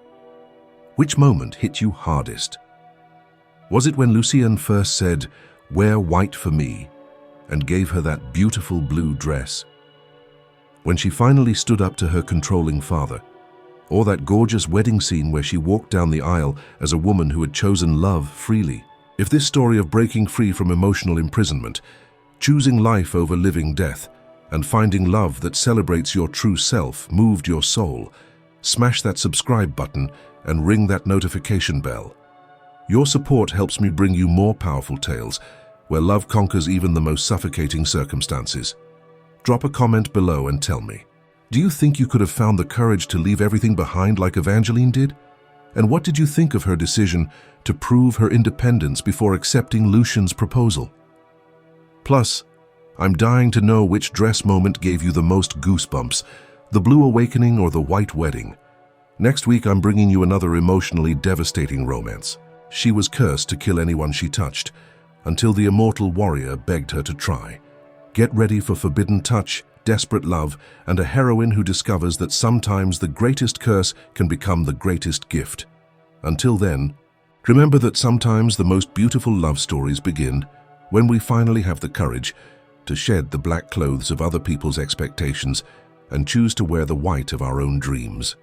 Which moment hit you hardest? Was it when Lucian first said, "Wear white for me," and gave her that beautiful blue dress? When she finally stood up to her controlling father? Or that gorgeous wedding scene where she walked down the aisle as a woman who had chosen love freely? If this story of breaking free from emotional imprisonment, choosing life over living death, and finding love that celebrates your true self moved your soul, smash that subscribe button and ring that notification bell. Your support helps me bring you more powerful tales where love conquers even the most suffocating circumstances. Drop a comment below and tell me, do you think you could have found the courage to leave everything behind like Evangeline did? And what did you think of her decision to prove her independence before accepting Lucian's proposal? Plus, I'm dying to know which dress moment gave you the most goosebumps, the blue awakening or the white wedding. Next week, I'm bringing you another emotionally devastating romance. She was cursed to kill anyone she touched, until the immortal warrior begged her to try. Get ready for forbidden touch, desperate love, and a heroine who discovers that sometimes the greatest curse can become the greatest gift. Until then, remember that sometimes the most beautiful love stories begin when we finally have the courage to shed the black clothes of other people's expectations and choose to wear the white of our own dreams.